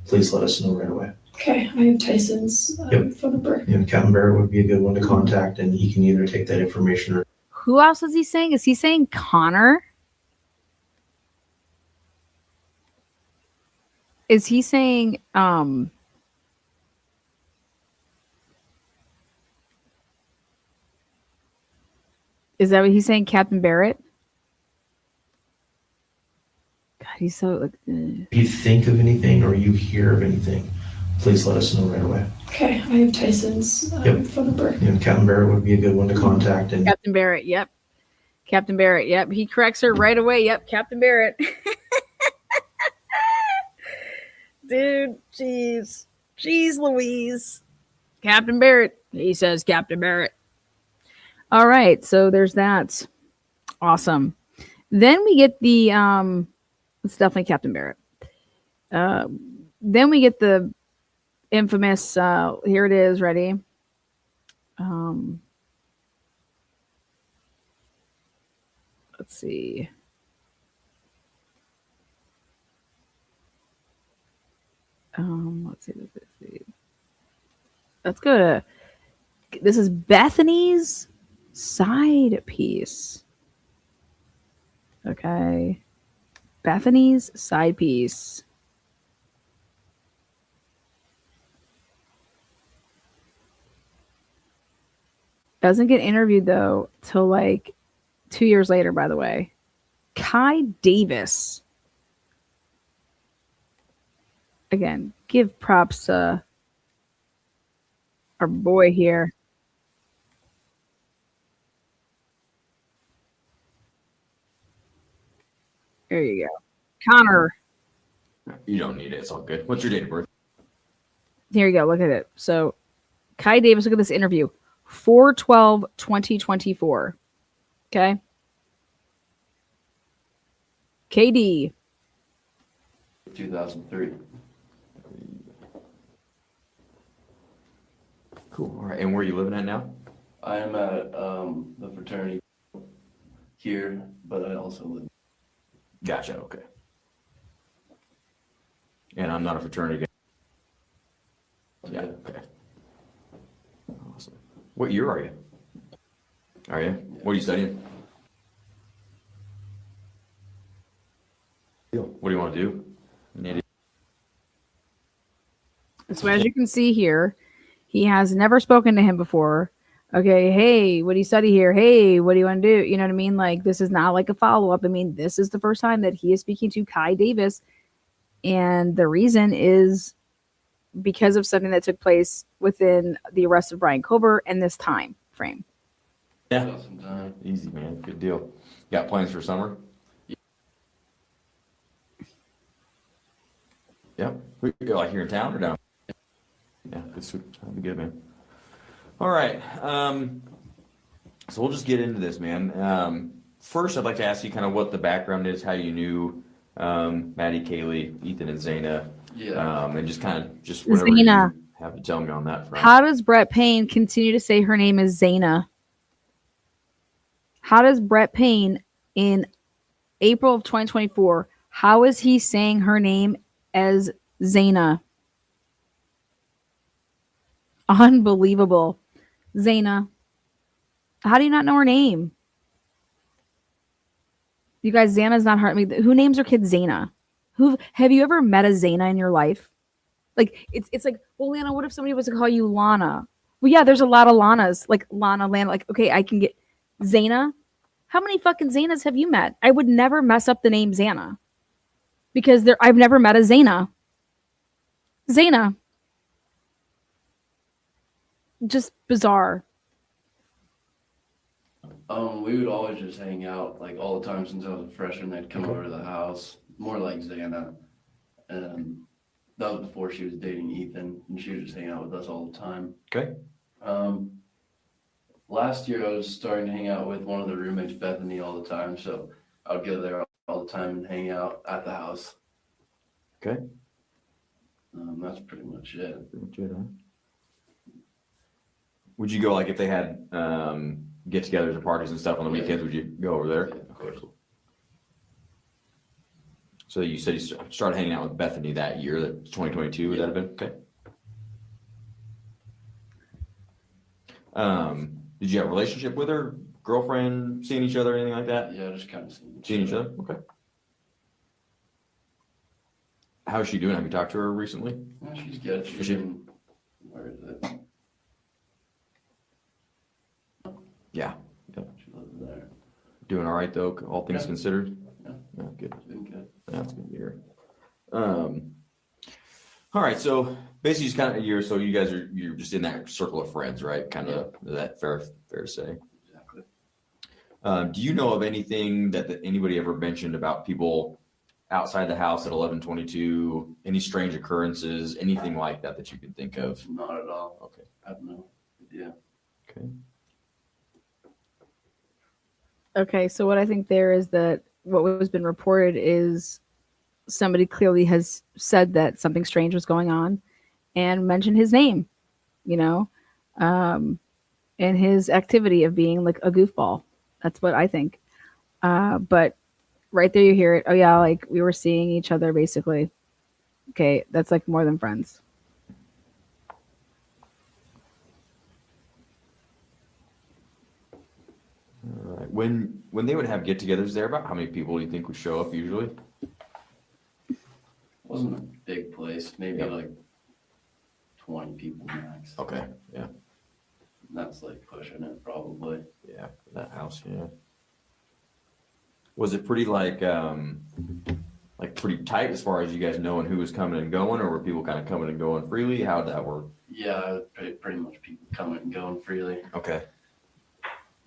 please let us know right away. Okay. I have Tyson's Yep. phone number. And Captain Barrett would be a good one to contact, and he can either take that information or Who else is he saying? Is he saying Connor? Is he saying is that what he's saying, Captain Barrett? God, he's so like, if you think of anything or you hear of anything, please let us know right away. Okay. I have Tyson's Yep. phone number. And Captain Barrett would be a good one to contact, and Captain Barrett. Yep. Captain Barrett. Yep. He corrects her right away. Yep. Captain Barrett. Dude, jeez. Jeez Louise. Captain Barrett. He says Captain Barrett. All right. So there's that. Awesome. Then we get the it's definitely Captain Barrett. Then we get the infamous. Here it is. Ready? Let's see. Let's see. Let's go to. This is Bethany's side piece. Okay. Bethany's side piece. Doesn't get interviewed though till like 2 years later, by the way. Kai Davis. Again, give props our boy here. There you go. Connor. You don't need it. It's all good. What's your date of birth? Here you go. Look at it. So Kai Davis, look at this interview. 4/12/2024. Okay. KD. 2003. Cool. All right. And where are you living at now? I am at the fraternity here, but I also live. Gotcha. Okay. And I'm not a fraternity guy. Yeah. Okay. Awesome. What year are you? Are you? What are you studying? What do you want to do? So as you can see here, he has never spoken to him before. Okay, hey, what do you study here? Hey, what do you want to do? You know what I mean? Like, this is not like a follow-up. I mean, this is the first time that he is speaking to Kai Davis. And the reason is because of something that took place within the arrest of Brian Kober and this time frame. Yeah. Some time. Easy, man. Good deal. Got plans for summer? Yep. We go like here in town or down? Yeah, good. That'd be good, man. All right. So we'll just get into this, man. First, I'd like to ask you kind of what the background is, how you knew Maddie, Kaylee, Ethan, and Zaina. Yeah. And just kind of just whatever Zaina. you have to tell me on that front. How does Brett Payne continue to say her name is Zaina? How does Brett Payne in April of 2024, how is he saying her name as Zaina? Unbelievable. Zaina. How do you not know her name? You guys, Xana's not hard. I mean, who names their kid Zaina? Who have you ever met a Zaina in your life? Like it's like, well, Lana, what if somebody was to call you Lana? Well, yeah, there's a lot of Lanas, like Lana, Lana. Like, okay, I can get Zaina. How many fucking Zanas have you met? I would never mess up the name Xana because I've never met a Zaina. Zaina. Just bizarre. We would always just hang out like all the time since I was a freshman. They'd come over to the house, more like Xana. And that was before she was dating Ethan, and she would just hang out with us all the time. Okay. Last year I was starting to hang out with one of the roommates, Bethany, all the time. So I would go there all the time and hang out at the house. Okay. That's pretty much it. Pretty much it, huh? Would you go like if they had get-togethers and parties and stuff on the weekends? Would you go over there? Yeah, of course. So you said you started hanging out with Bethany that year, that 2022. Would that have been okay? Did you have a relationship with her, girlfriend, seeing each other, anything like that? Yeah, just kind of Seeing each other. Okay. How's she doing? Have you talked to her recently? Yeah, she's good. Is she? Where is it? Yeah. She lives there. Doing all right though, all things Yeah. considered. Yeah. Yeah, good. Been good. That's good to hear. All right, so basically, just kind of you guys you're just in that circle of friends, right? Kind of is that fair to say? Exactly. Do you know of anything that anybody ever mentioned about people outside the house at 11:22? Any strange occurrences, anything like that that you can think of? Not at all. Okay. I have no idea. Okay. Okay, so what I think there is that what was been reported is somebody clearly has said that something strange was going on, and mention his name, you know, and his activity of being like a goofball. That's what I think. But right there you hear it. Oh yeah, like we were seeing each other basically. Okay, that's like more than friends. All right. When they would have get-togethers there, about how many people do you think would show up usually? Wasn't a big place, maybe Yeah. like 20 people max. Okay. Yeah. That's like pushing it probably. Yeah. That house. Yeah. Was it pretty like pretty tight as far as you guys knowing who was coming and going, or were people kind of coming and going freely? How'd that work? Yeah, pretty much people coming and going freely. Okay.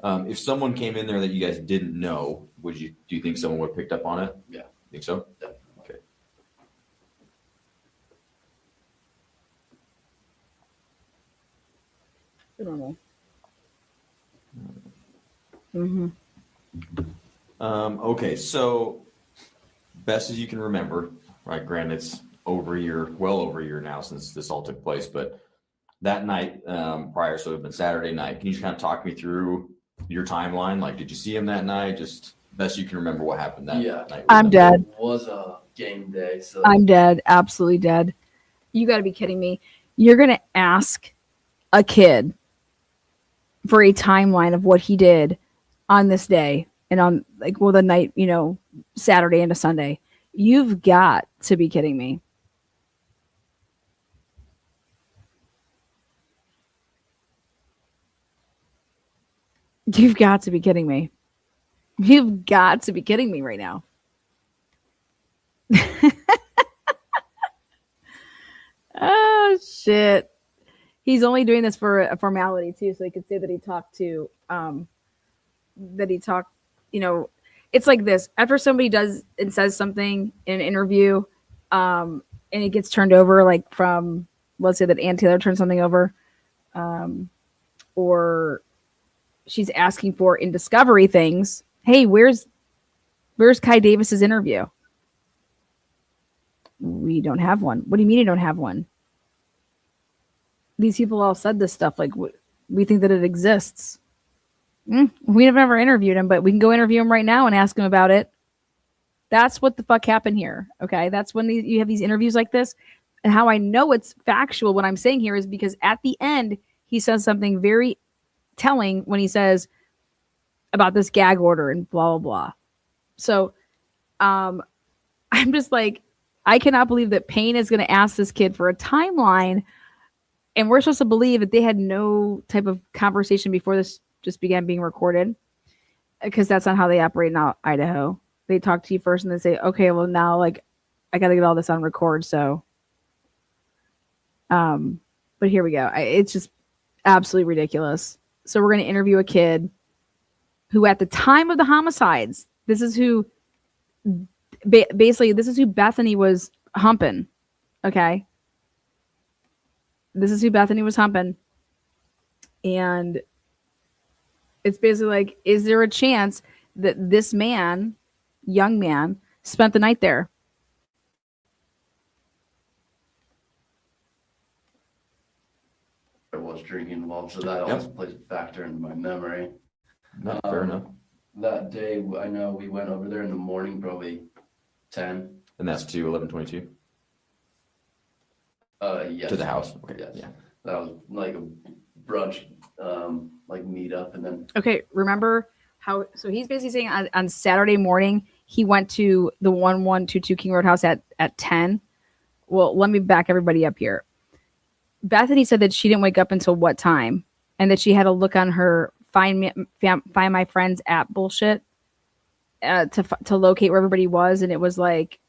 If someone came in there that you guys didn't know, do you think someone would have picked up on it? Yeah. Think so? Definitely. Okay. Normal. Mm-hmm. Okay, so best as you can remember, right? Granted, it's well over a year now since this all took place, but that night prior, so it would have been Saturday night. Can you just kind of talk me through your timeline? Like, did you see him that night? Just best you can remember what happened that night. I'm dead. It was a game day, so I'm dead. Absolutely dead. You got to be kidding me. You're going to ask a kid for a timeline of what he did on this day and on the night, Saturday into Sunday. You've got to be kidding me. You've got to be kidding me. You've got to be kidding me right now. Oh, shit. He's only doing this for a formality, too, so he could say that he talked to, it's like this. After somebody does and says something in an interview, and it gets turned over, like from, let's say that Ann Taylor turned something over, or she's asking for in discovery things. Hey, where's Kai Davis's interview? We don't have one. What do you mean you don't have one? These people all said this stuff. Like, we think that it exists. We've never interviewed him, but we can go interview him right now and ask him about it. That's what the fuck happened here. Okay. That's when you have these interviews like this. And how I know it's factual, what I'm saying here is because at the end, he says something very telling when he says about this gag order and blah, blah, blah. So, I'm just like, I cannot believe that Payne is going to ask this kid for a timeline. And we're supposed to believe that they had no type of conversation before this just began being recorded, because that's not how they operate in Idaho. They talk to you first and they say, okay, well now, like, I got to get all this on record. So, but here we go. It's just absolutely ridiculous. So we're going to interview a kid who at the time of the homicides, this is who Bethany was humping. Okay. This is who Bethany was humping. And it's basically like, is there a chance that this man, young man, spent the night there? there was drinking involved, so that also plays a factor into my memory. No, fair enough. That day, I know we went over there in the morning, probably 10. And that's to 11:22 Yes. to the house. Okay. Yes. Yeah. That was like a brunch, like meet up, and then Okay, remember how? So he's basically saying on Saturday morning he went to the 1122 King Road house at 10. Well, let me back everybody up here. Bethany said that she didn't wake up until what time, and that she had to look on her Find My Friends app bullshit to locate where everybody was, and it was like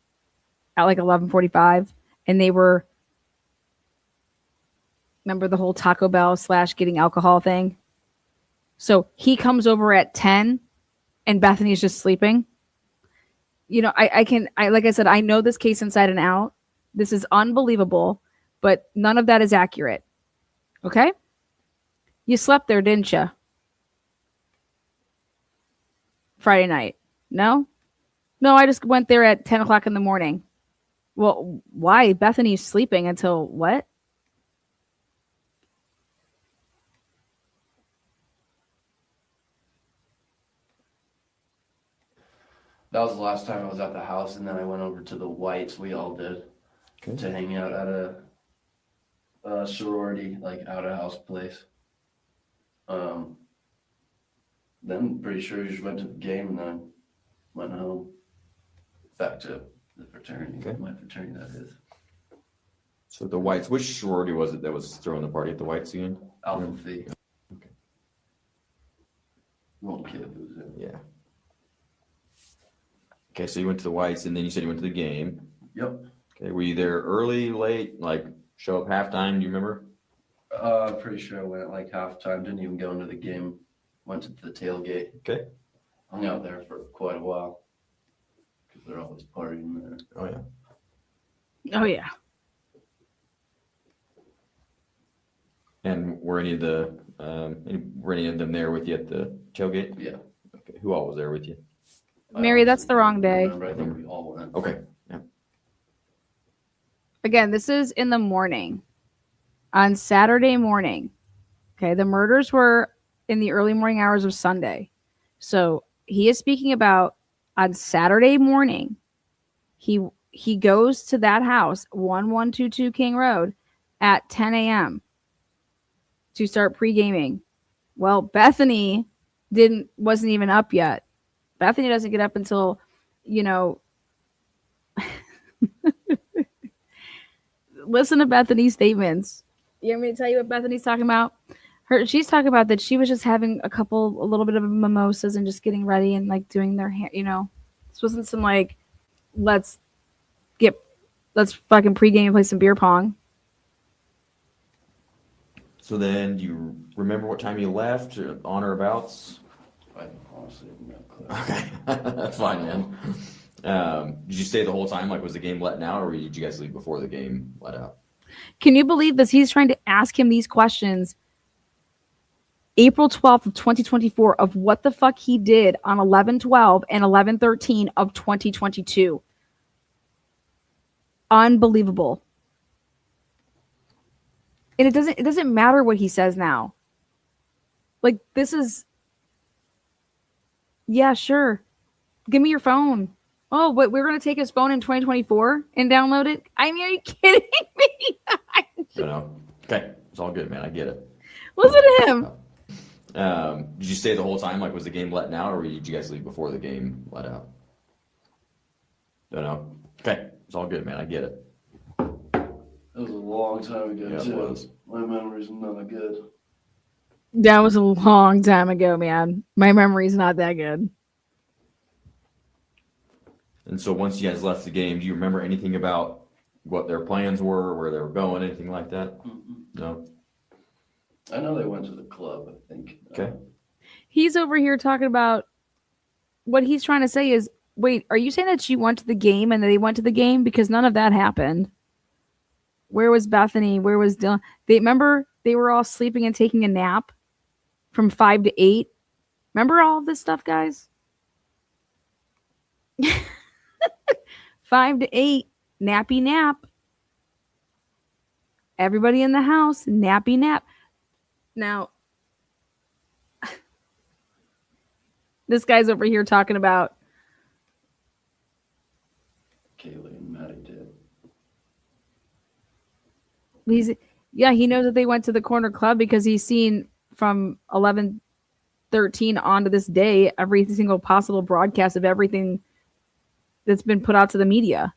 at like 11:45, and they were. Remember the whole Taco Bell / getting alcohol thing? So he comes over at 10 and Bethany's just sleeping. You know, like I said, I know this case inside and out. This is unbelievable, but none of that is accurate. Okay? You slept there, didn't you? Friday night. No? No, I just went there at 10 o'clock in the morning. Well, why? Bethany's sleeping until what? That was the last time I was at the house, and then I went over to the Whites. We all did Okay. to hang out at a sorority, like out of house place. Then pretty sure he just went to the game and then went home. Back to the fraternity. Okay. My fraternity, that is. So the Whites, which sorority was it that was throwing the party at the Whites again? Alpha Phi. Okay. One kid who was in. Yeah. Okay, so you went to the Whites, and then you said you went to the game. Yep. Okay, were you there early, late, like show up halftime? Do you remember? Pretty sure I went at like halftime. Didn't even go into the game. Went to the tailgate. Okay. Hung out there for quite a while. Because they're always partying there. Oh yeah. Oh yeah. And were any of the were any of them there with you at the tailgate? Yeah. Okay. Who all was there with you? Mary, that's the wrong day. Remember, I think we all went. Okay. Yeah. Again, this is in the morning. On Saturday morning. Okay, the murders were in the early morning hours of Sunday. So he is speaking about on Saturday morning, he goes to that house, 1122 King Road, at 10 a.m. to start pre-gaming. Well, Bethany wasn't even up yet. Bethany doesn't get up until, listen to Bethany's statements. You want me to tell you what Bethany's talking about? She's talking about that she was just having a little bit of mimosas and just getting ready and like doing their hair, This wasn't some like, let's fucking pregame and play some beer pong. So then, do you remember what time you left, on or abouts? I honestly have no clue. Okay, that's fine, man. Did you stay the whole time? Like, was the game letting out, or did you guys leave before the game let out? Can you believe this? He's trying to ask him these questions April 12th of 2024 of what the fuck he did on 11/12 and 11/13 of 2022. Unbelievable. And it doesn't matter what he says now. Like, this is, yeah, sure. Give me your phone. Oh, but we're going to take his phone in 2024 and download it? I mean, are you kidding me? No. Okay, it's all good, man. I get it. Listen to him. Did you stay the whole time? Like, was the game letting out, or did you guys leave before the game let out? Don't know. Okay, it's all good, man. I get it. It was a long time ago, Yeah, it too. was. My memory's not good. That was a long time ago, man. My memory's not that good. And so once you guys left the game, do you remember anything about what their plans were, where they were going, anything like that? Mm-mm. No? I know they went to the club, I think. Okay. He's over here talking about what he's trying to say is, wait, are you saying that she went to the game and they went to the game? Because none of that happened. Where was Bethany? Where was Dylan? Remember they were all sleeping and taking a nap from 5 to 8. Remember all of this stuff, guys? 5 to 8, nappy nap. Everybody in the house, nappy nap. Now, this guy's over here talking about Kaylee and Maddie did. he knows that they went to the corner club because he's seen from 11/13 on to this day every single possible broadcast of everything that's been put out to the media.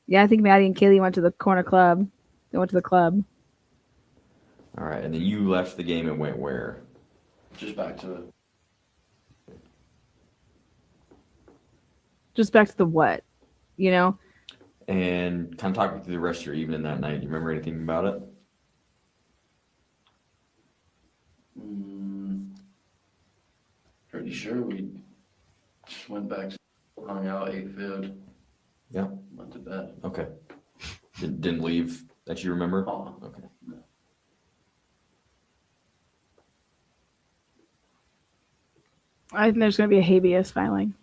Yeah, I think Maddie and Kaylee went to the corner club. They went to the club. All right, and then you left the game and went where? Just back to Just back to the what, And kind of talk me through the rest of your evening that night. Do you remember anything about it? pretty sure we just went back, hung out, ate food. Yeah. Went to bed. Okay. Didn't leave that you remember? Oh, Okay. no. I think there's going to be a habeas filing.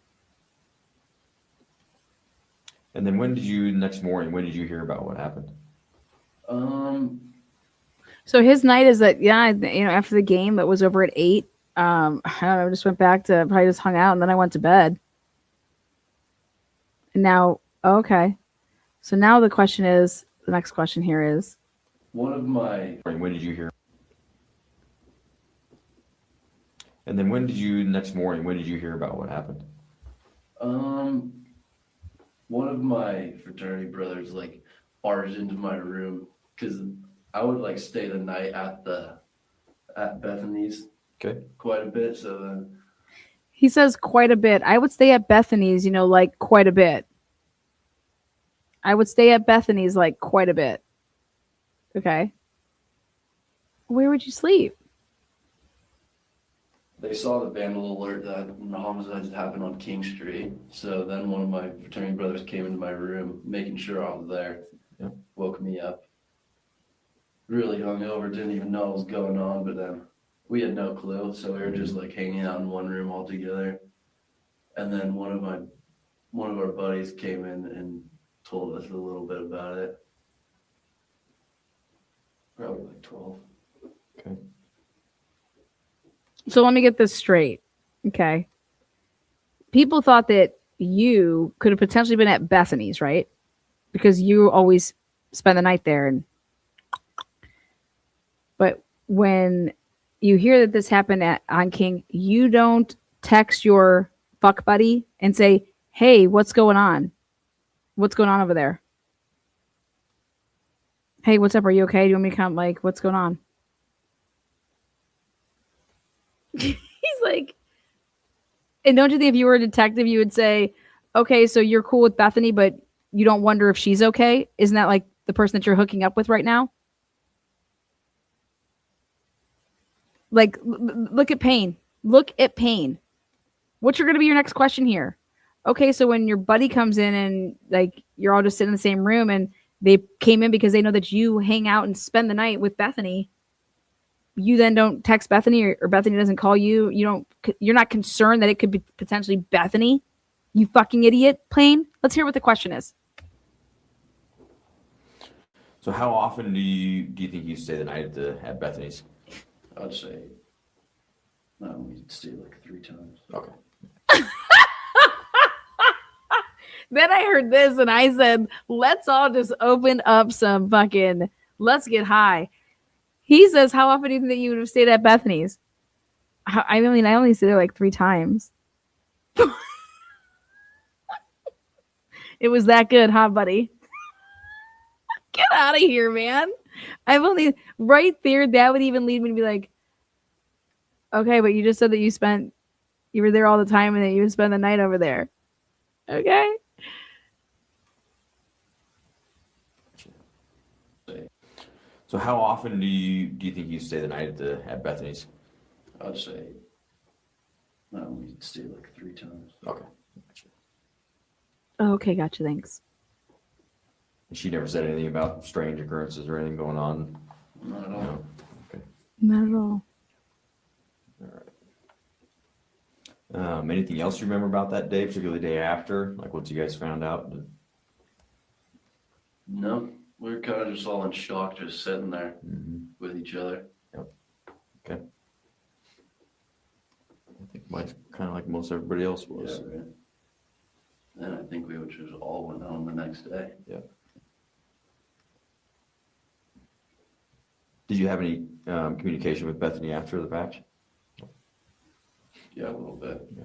And then next morning, when did you hear about what happened? So his night is that, after the game, it was over at 8. I don't know, just went back to, probably just hung out, and then I went to bed. Now, okay. So now the question is, the next question here is, One of my, When did you hear? And then next morning, when did you hear about what happened? one of my fraternity brothers like barged into my room because I would like stay the night at Bethany's Okay. quite a bit. So then he says quite a bit. I would stay at Bethany's, like quite a bit. I would stay at Bethany's like quite a bit. Okay. Where would you sleep? they saw the vandal alert that the homicides had happened on King Street. So then one of my fraternity brothers came into my room, making sure I was there. Yeah. Woke me up. Really hungover, didn't even know what was going on, but then we had no clue. So we were just like hanging out in one room all together. And then one of our buddies came in and told us a little bit about it. Probably like 12. Okay. So let me get this straight. Okay. People thought that you could have potentially been at Bethany's, right? Because you always spend the night there. But when you hear that this happened on King, you don't text your fuck buddy and say, hey, what's going on? What's going on over there? Hey, what's up? Are you okay? Do you want me to come? Like, what's going on? He's like, and don't you think if you were a detective, you would say, okay, so you're cool with Bethany, but you don't wonder if she's okay? Isn't that like the person that you're hooking up with right now? Like, look at Payne. Look at Payne. What's going to be your next question here? Okay, so when your buddy comes in and like you're all just sitting in the same room and they came in because they know that you hang out and spend the night with Bethany, you then don't text Bethany or Bethany doesn't call you. You're not concerned that it could be potentially Bethany. You fucking idiot, Payne. Let's hear what the question is. So how often do you think you stay the night at Bethany's? I'd say, we stayed like 3 times. Okay. Then I heard this and I said, let's all just open up some fucking, let's get high. He says, how often do you think that you would have stayed at Bethany's? I mean, I only stayed there like 3 times. It was that good, huh, buddy? Get out of here, man. I've only, right there, that would even lead me to be like, okay, but you just said that you were there all the time and that you would spend the night over there. Okay. So how often do you think you stay the night at Bethany's? I'd say, we stayed like 3 times. Okay. Okay, gotcha. Thanks. She never said anything about strange occurrences or anything going on? Not at all. No? Okay. Not at all. All right. Anything else you remember about that day, particularly the day after? Like once you guys found out? No, we were kind of just all in shock, just sitting there with each other. Yep. Okay. I think mine's kind of like most everybody else was. Yeah, right. And I think we just all went home the next day. Yeah. Did you have any communication with Bethany after the fact? Yeah, a little bit. Yeah.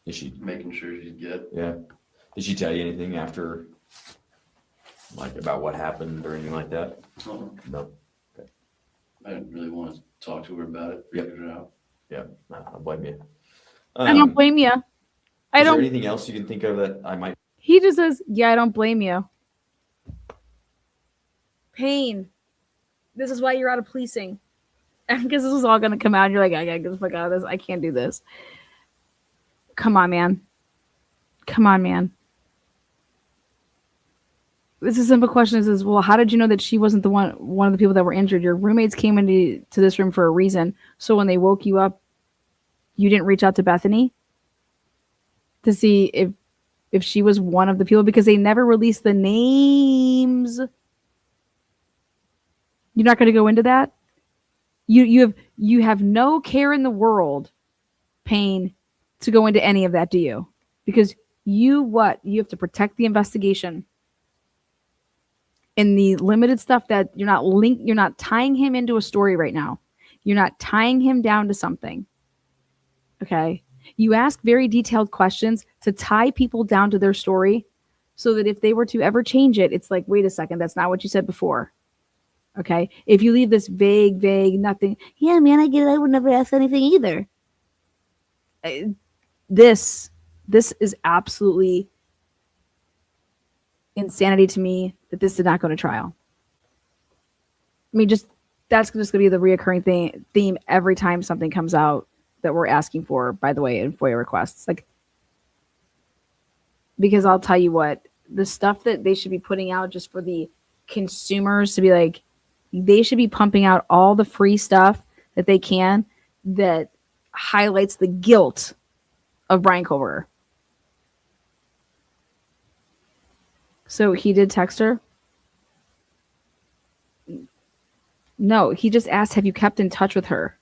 Did she? Making sure she's good. Yeah. Did she tell you anything after, like about what happened or anything like that? No. Okay. I didn't really want to talk to her about it. Yep. Figure it out. Yeah. I don't blame you. I don't blame you. Is there anything else you can think of that I might? He just says, yeah, I don't blame you. Pain. This is why you're out of policing. Because this is all going to come out and you're like, I got to get the fuck out of this. I can't do this. Come on, man. Come on, man. This is a simple question. Is well, how did you know that she wasn't the one of the people that were injured? Your roommates came into this room for a reason. So when they woke you up, you didn't reach out to Bethany to see if she was one of the people, because they never released the names. You're not going to go into that? You have no care in the world, Payne, to go into any of that, do you? Because You have to protect the investigation. In the limited stuff that you're not tying him into a story right now. You're not tying him down to something. Okay? You ask very detailed questions to tie people down to their story so that if they were to ever change it, it's like, wait a second, that's not what you said before. Okay? If you leave this vague, nothing, yeah, man, I get it. I would never ask anything either. This is absolutely insanity to me that this did not go to trial. I mean, that's just going to be the reoccurring theme every time something comes out that we're asking for, by the way, in FOIA requests. Like, because I'll tell you what, the stuff that they should be putting out just for the consumers to be like, they should be pumping out all the free stuff that they can that highlights the guilt of Brian Koberger. So he did text her? No, he just asked, have you kept in touch with her?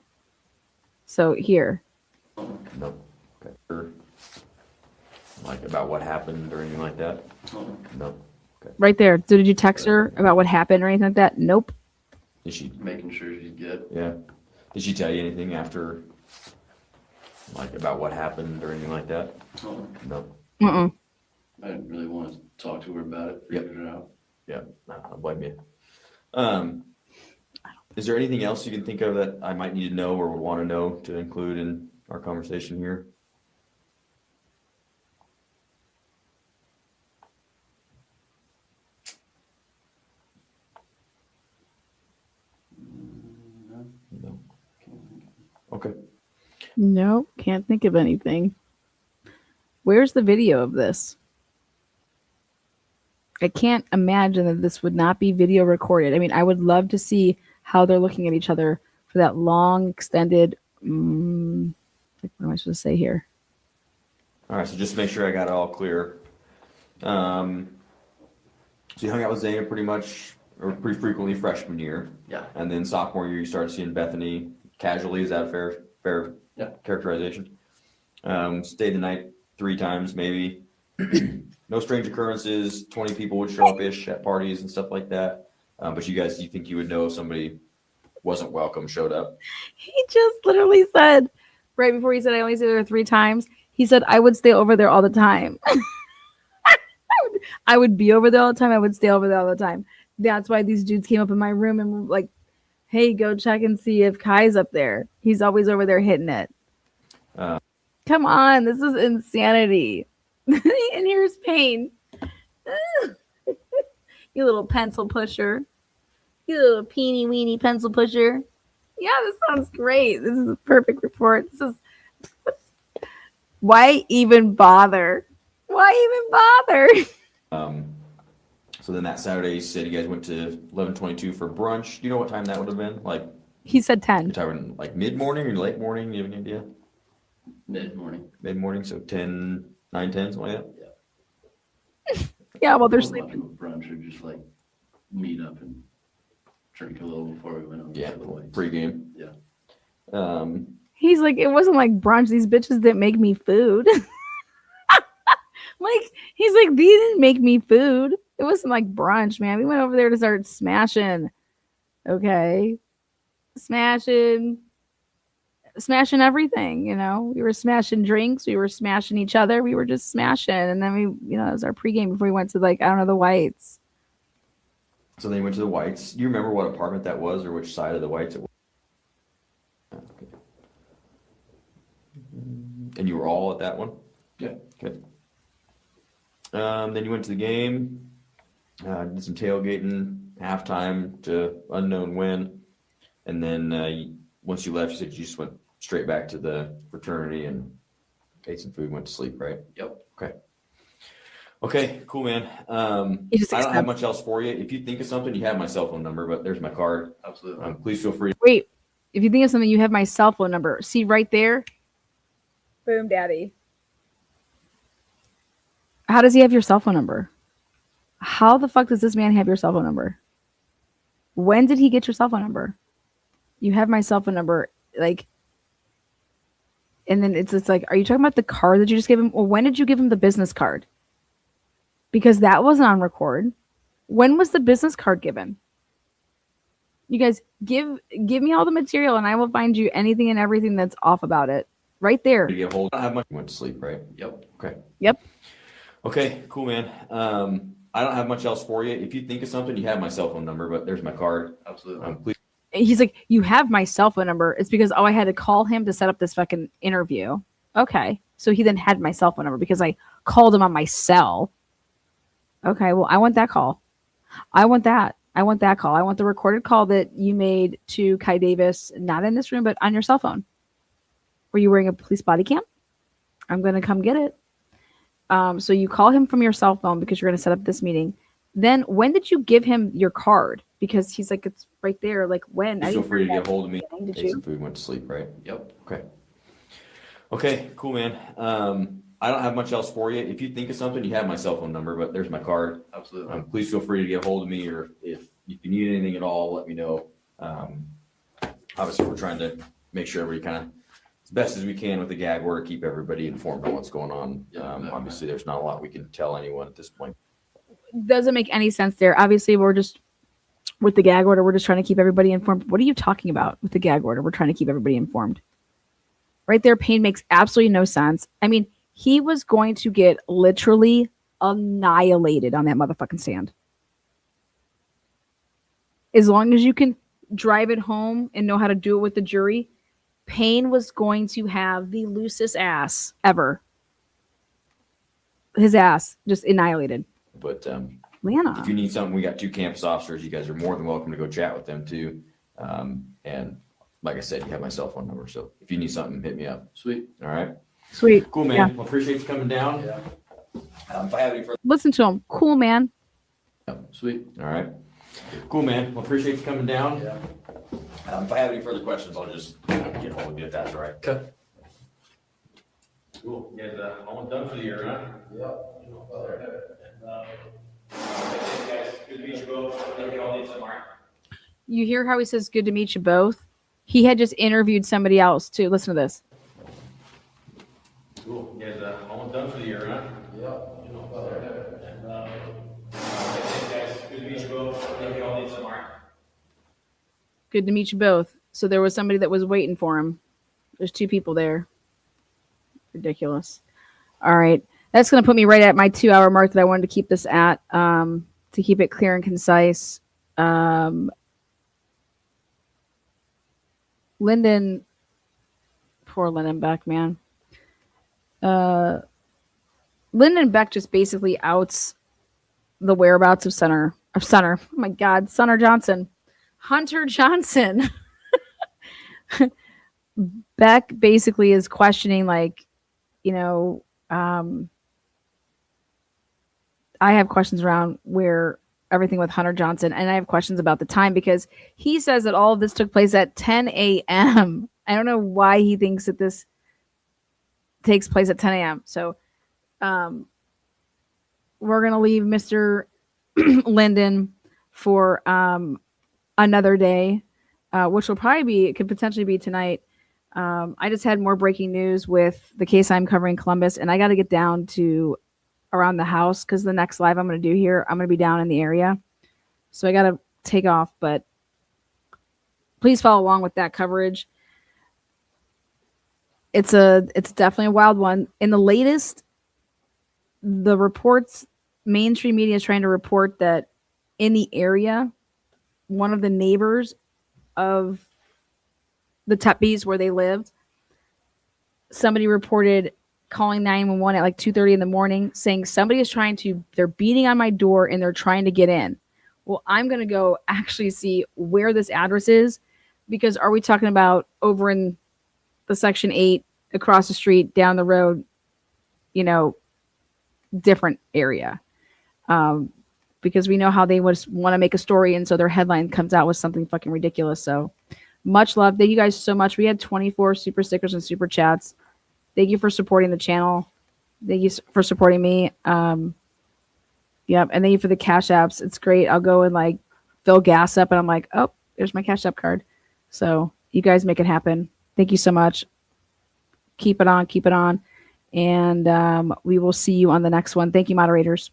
So here. No. Okay. Or, like about what happened or anything like that? No. Okay. Right there. So did you text her about what happened or anything like that? Nope. Did she? Making sure she's good. Yeah. Did she tell you anything after, like about what happened or anything like that? No. Mm-mm. I didn't really want to talk to her about it, figure it out. Yeah. No, I don't blame you. Is there anything else you can think of that I might need to know or would want to know to include in our conversation here? No. Okay. Nope. Can't think of anything. Where's the video of this? I can't imagine that this would not be video recorded. I mean, I would love to see how they're looking at each other for that long, extended. What am I supposed to say here? All right. So just to make sure I got it all clear. So you hung out with Zana pretty much or pretty frequently freshman year. Yeah. And then sophomore year, you started seeing Bethany casually. Is that a fair Yeah. characterization? Stayed the night 3 times, maybe. No strange occurrences. 20 people would show up-ish at parties and stuff like that. But you think you would know if somebody wasn't welcome showed up? He just literally said, right before he said, I only stayed there 3 times, he said, I would stay over there all the time. I would be over there all the time. I would stay over there all the time. That's why these dudes came up in my room and were like, hey, go check and see if Kai's up there. He's always over there hitting it. Come on. This is insanity. And here's Payne. You little pencil pusher. You little peeny weeny pencil pusher. Yeah, this sounds great. This is a perfect report. This is why even bother? Why even bother? So then that Saturday, you said you guys went to 1122 for brunch. Do you know what time that would have been? Like, He said 10. you're talking like mid-morning or late morning? Do you have any idea? Mid-morning. Mid-morning, so 10, 9, 10, something like that? Yeah, well, they're Wasn't much sleeping. of a brunch, or just like meet up and drink a little before we went over Yeah, to the Whites. pre-game. Yeah. He's like, it wasn't like brunch. These bitches didn't make me food. He's like, these didn't make me food. It wasn't like brunch, man. We went over there to start smashing. Okay. Smashing everything, you know. We were smashing drinks. We were smashing each other. We were just smashing. And then it was our pregame before we went to the Whites. So then you went to the Whites. Do you remember what apartment that was or which side of the Whites it was? Okay. And you were all at that one? Yeah. Okay. Then you went to the game, did some tailgating, halftime to unknown when. And then once you left, you said you just went straight back to the fraternity and ate some food, went to sleep, right? Yep. Okay, cool, man. You just I don't have accept- much else for you. If you think of something, you have my cell phone number, but there's my card. Absolutely. Please feel free. Wait, if you think of something, you have my cell phone number. See right there? Boom, daddy. How does he have your cell phone number? How the fuck does this man have your cell phone number? When did he get your cell phone number? You have my cell phone number. Like, And then it's like, are you talking about the card that you just gave him? Well, when did you give him the business card? Because that wasn't on record. When was the business card given? You guys give me all the material and I will find you anything and everything that's off about it. Right there. To get hold. I don't have much. Went to sleep, right? Yep. Okay. Yep. Okay, cool, man. I don't have much else for you. If you think of something, you have my cell phone number, but there's my card. Absolutely. Please. He's like, you have my cell phone number. It's because, I had to call him to set up this fucking interview. Okay. So he then had my cell phone number because I called him on my cell. Okay. Well, I want that call. I want that. I want that call. I want the recorded call that you made to Kai Davis, not in this room, but on your cell phone. Were you wearing a police body cam? I'm going to come get it. So you call him from your cell phone because you're going to set up this meeting. Then when did you give him your card? Because he's like, it's right there. Like when? Feel free to get hold of me. Did Take you? some food, went to sleep, right? Yep. Okay. Okay, cool, man. I don't have much else for you. If you think of something, you have my cell phone number, but there's my card. Absolutely. Please feel free to get hold of me, or if you need anything at all, let me know. Obviously, we're trying to make sure everybody kind of as best as we can with the gag order, keep everybody informed on what's going on. Obviously, there's not a lot we can tell anyone at this point. Doesn't make any sense there. Obviously, we're just with the gag order. We're just trying to keep everybody informed. What are you talking about with the gag order? We're trying to keep everybody informed. Right there, Payne makes absolutely no sense. I mean, he was going to get literally annihilated on that motherfucking stand. As long as you can drive it home and know how to do it with the jury, Payne was going to have the loosest ass ever. His ass just annihilated. But Lana. if you need something, we got 2 campus officers. You guys are more than welcome to go chat with them too. And like I said, you have my cell phone number. So if you need something, hit me up. Sweet. All right. Sweet. Cool, man. Yeah. Well, appreciate you coming down. Yeah. If I have any further. Listen to him. Cool, man. Sweet. All right. Cool, man. Well, appreciate you coming down. Yeah. If I have any further questions, I'll just get hold of you if that's all right. Okay. Cool. You guys almost done for the year, huh? Yep. Good to meet you both. Thank you all. Need some, all right? You hear how he says, good to meet you both? He had just interviewed somebody else too. Listen to this. Cool. You guys almost done for the year, huh? Yep. Good to meet you both. Thank you all. Need some, all right? Good to meet you both. So there was somebody that was waiting for him. There's 2 people there. Ridiculous. All right. That's going to put me right at my 2-hour mark that I wanted to keep this at, to keep it clear and concise. Linden, poor Linden Beck, man. Linden Beck just basically outs the whereabouts of oh my God, Hunter Johnson. Beck basically is questioning, like, I have questions around where everything with Hunter Johnson, and I have questions about the time because he says that all of this took place at 10 a.m. I don't know why he thinks that this takes place at 10 a.m. So we're going to leave Mr. Linden for another day, which will probably could potentially be tonight. I just had more breaking news with the case I'm covering Columbus, and I got to get down to around the house because the next live I'm going to do here, I'm going to be down in the area. So I got to take off, but please follow along with that coverage. It's definitely a wild one. In the latest, the reports, mainstream media is trying to report that in the area, one of the neighbors of the Teppies where they lived, somebody reported calling 911 at like 2:30 in the morning saying somebody is they're beating on my door and they're trying to get in. Well, I'm going to go actually see where this address is, because are we talking about over in the Section 8 across the street, down the road, different area? Because we know how they would want to make a story, and so their headline comes out with something fucking ridiculous. So much love. Thank you guys so much. We had 24 super stickers and super chats. Thank you for supporting the channel. Thank you for supporting me. Yep. And thank you for the Cash Apps. It's great. I'll go and like fill gas up and I'm like, oh, there's my Cash App card. So you guys make it happen. Thank you so much. keep it on. And we will see you on the next one. Thank you, moderators.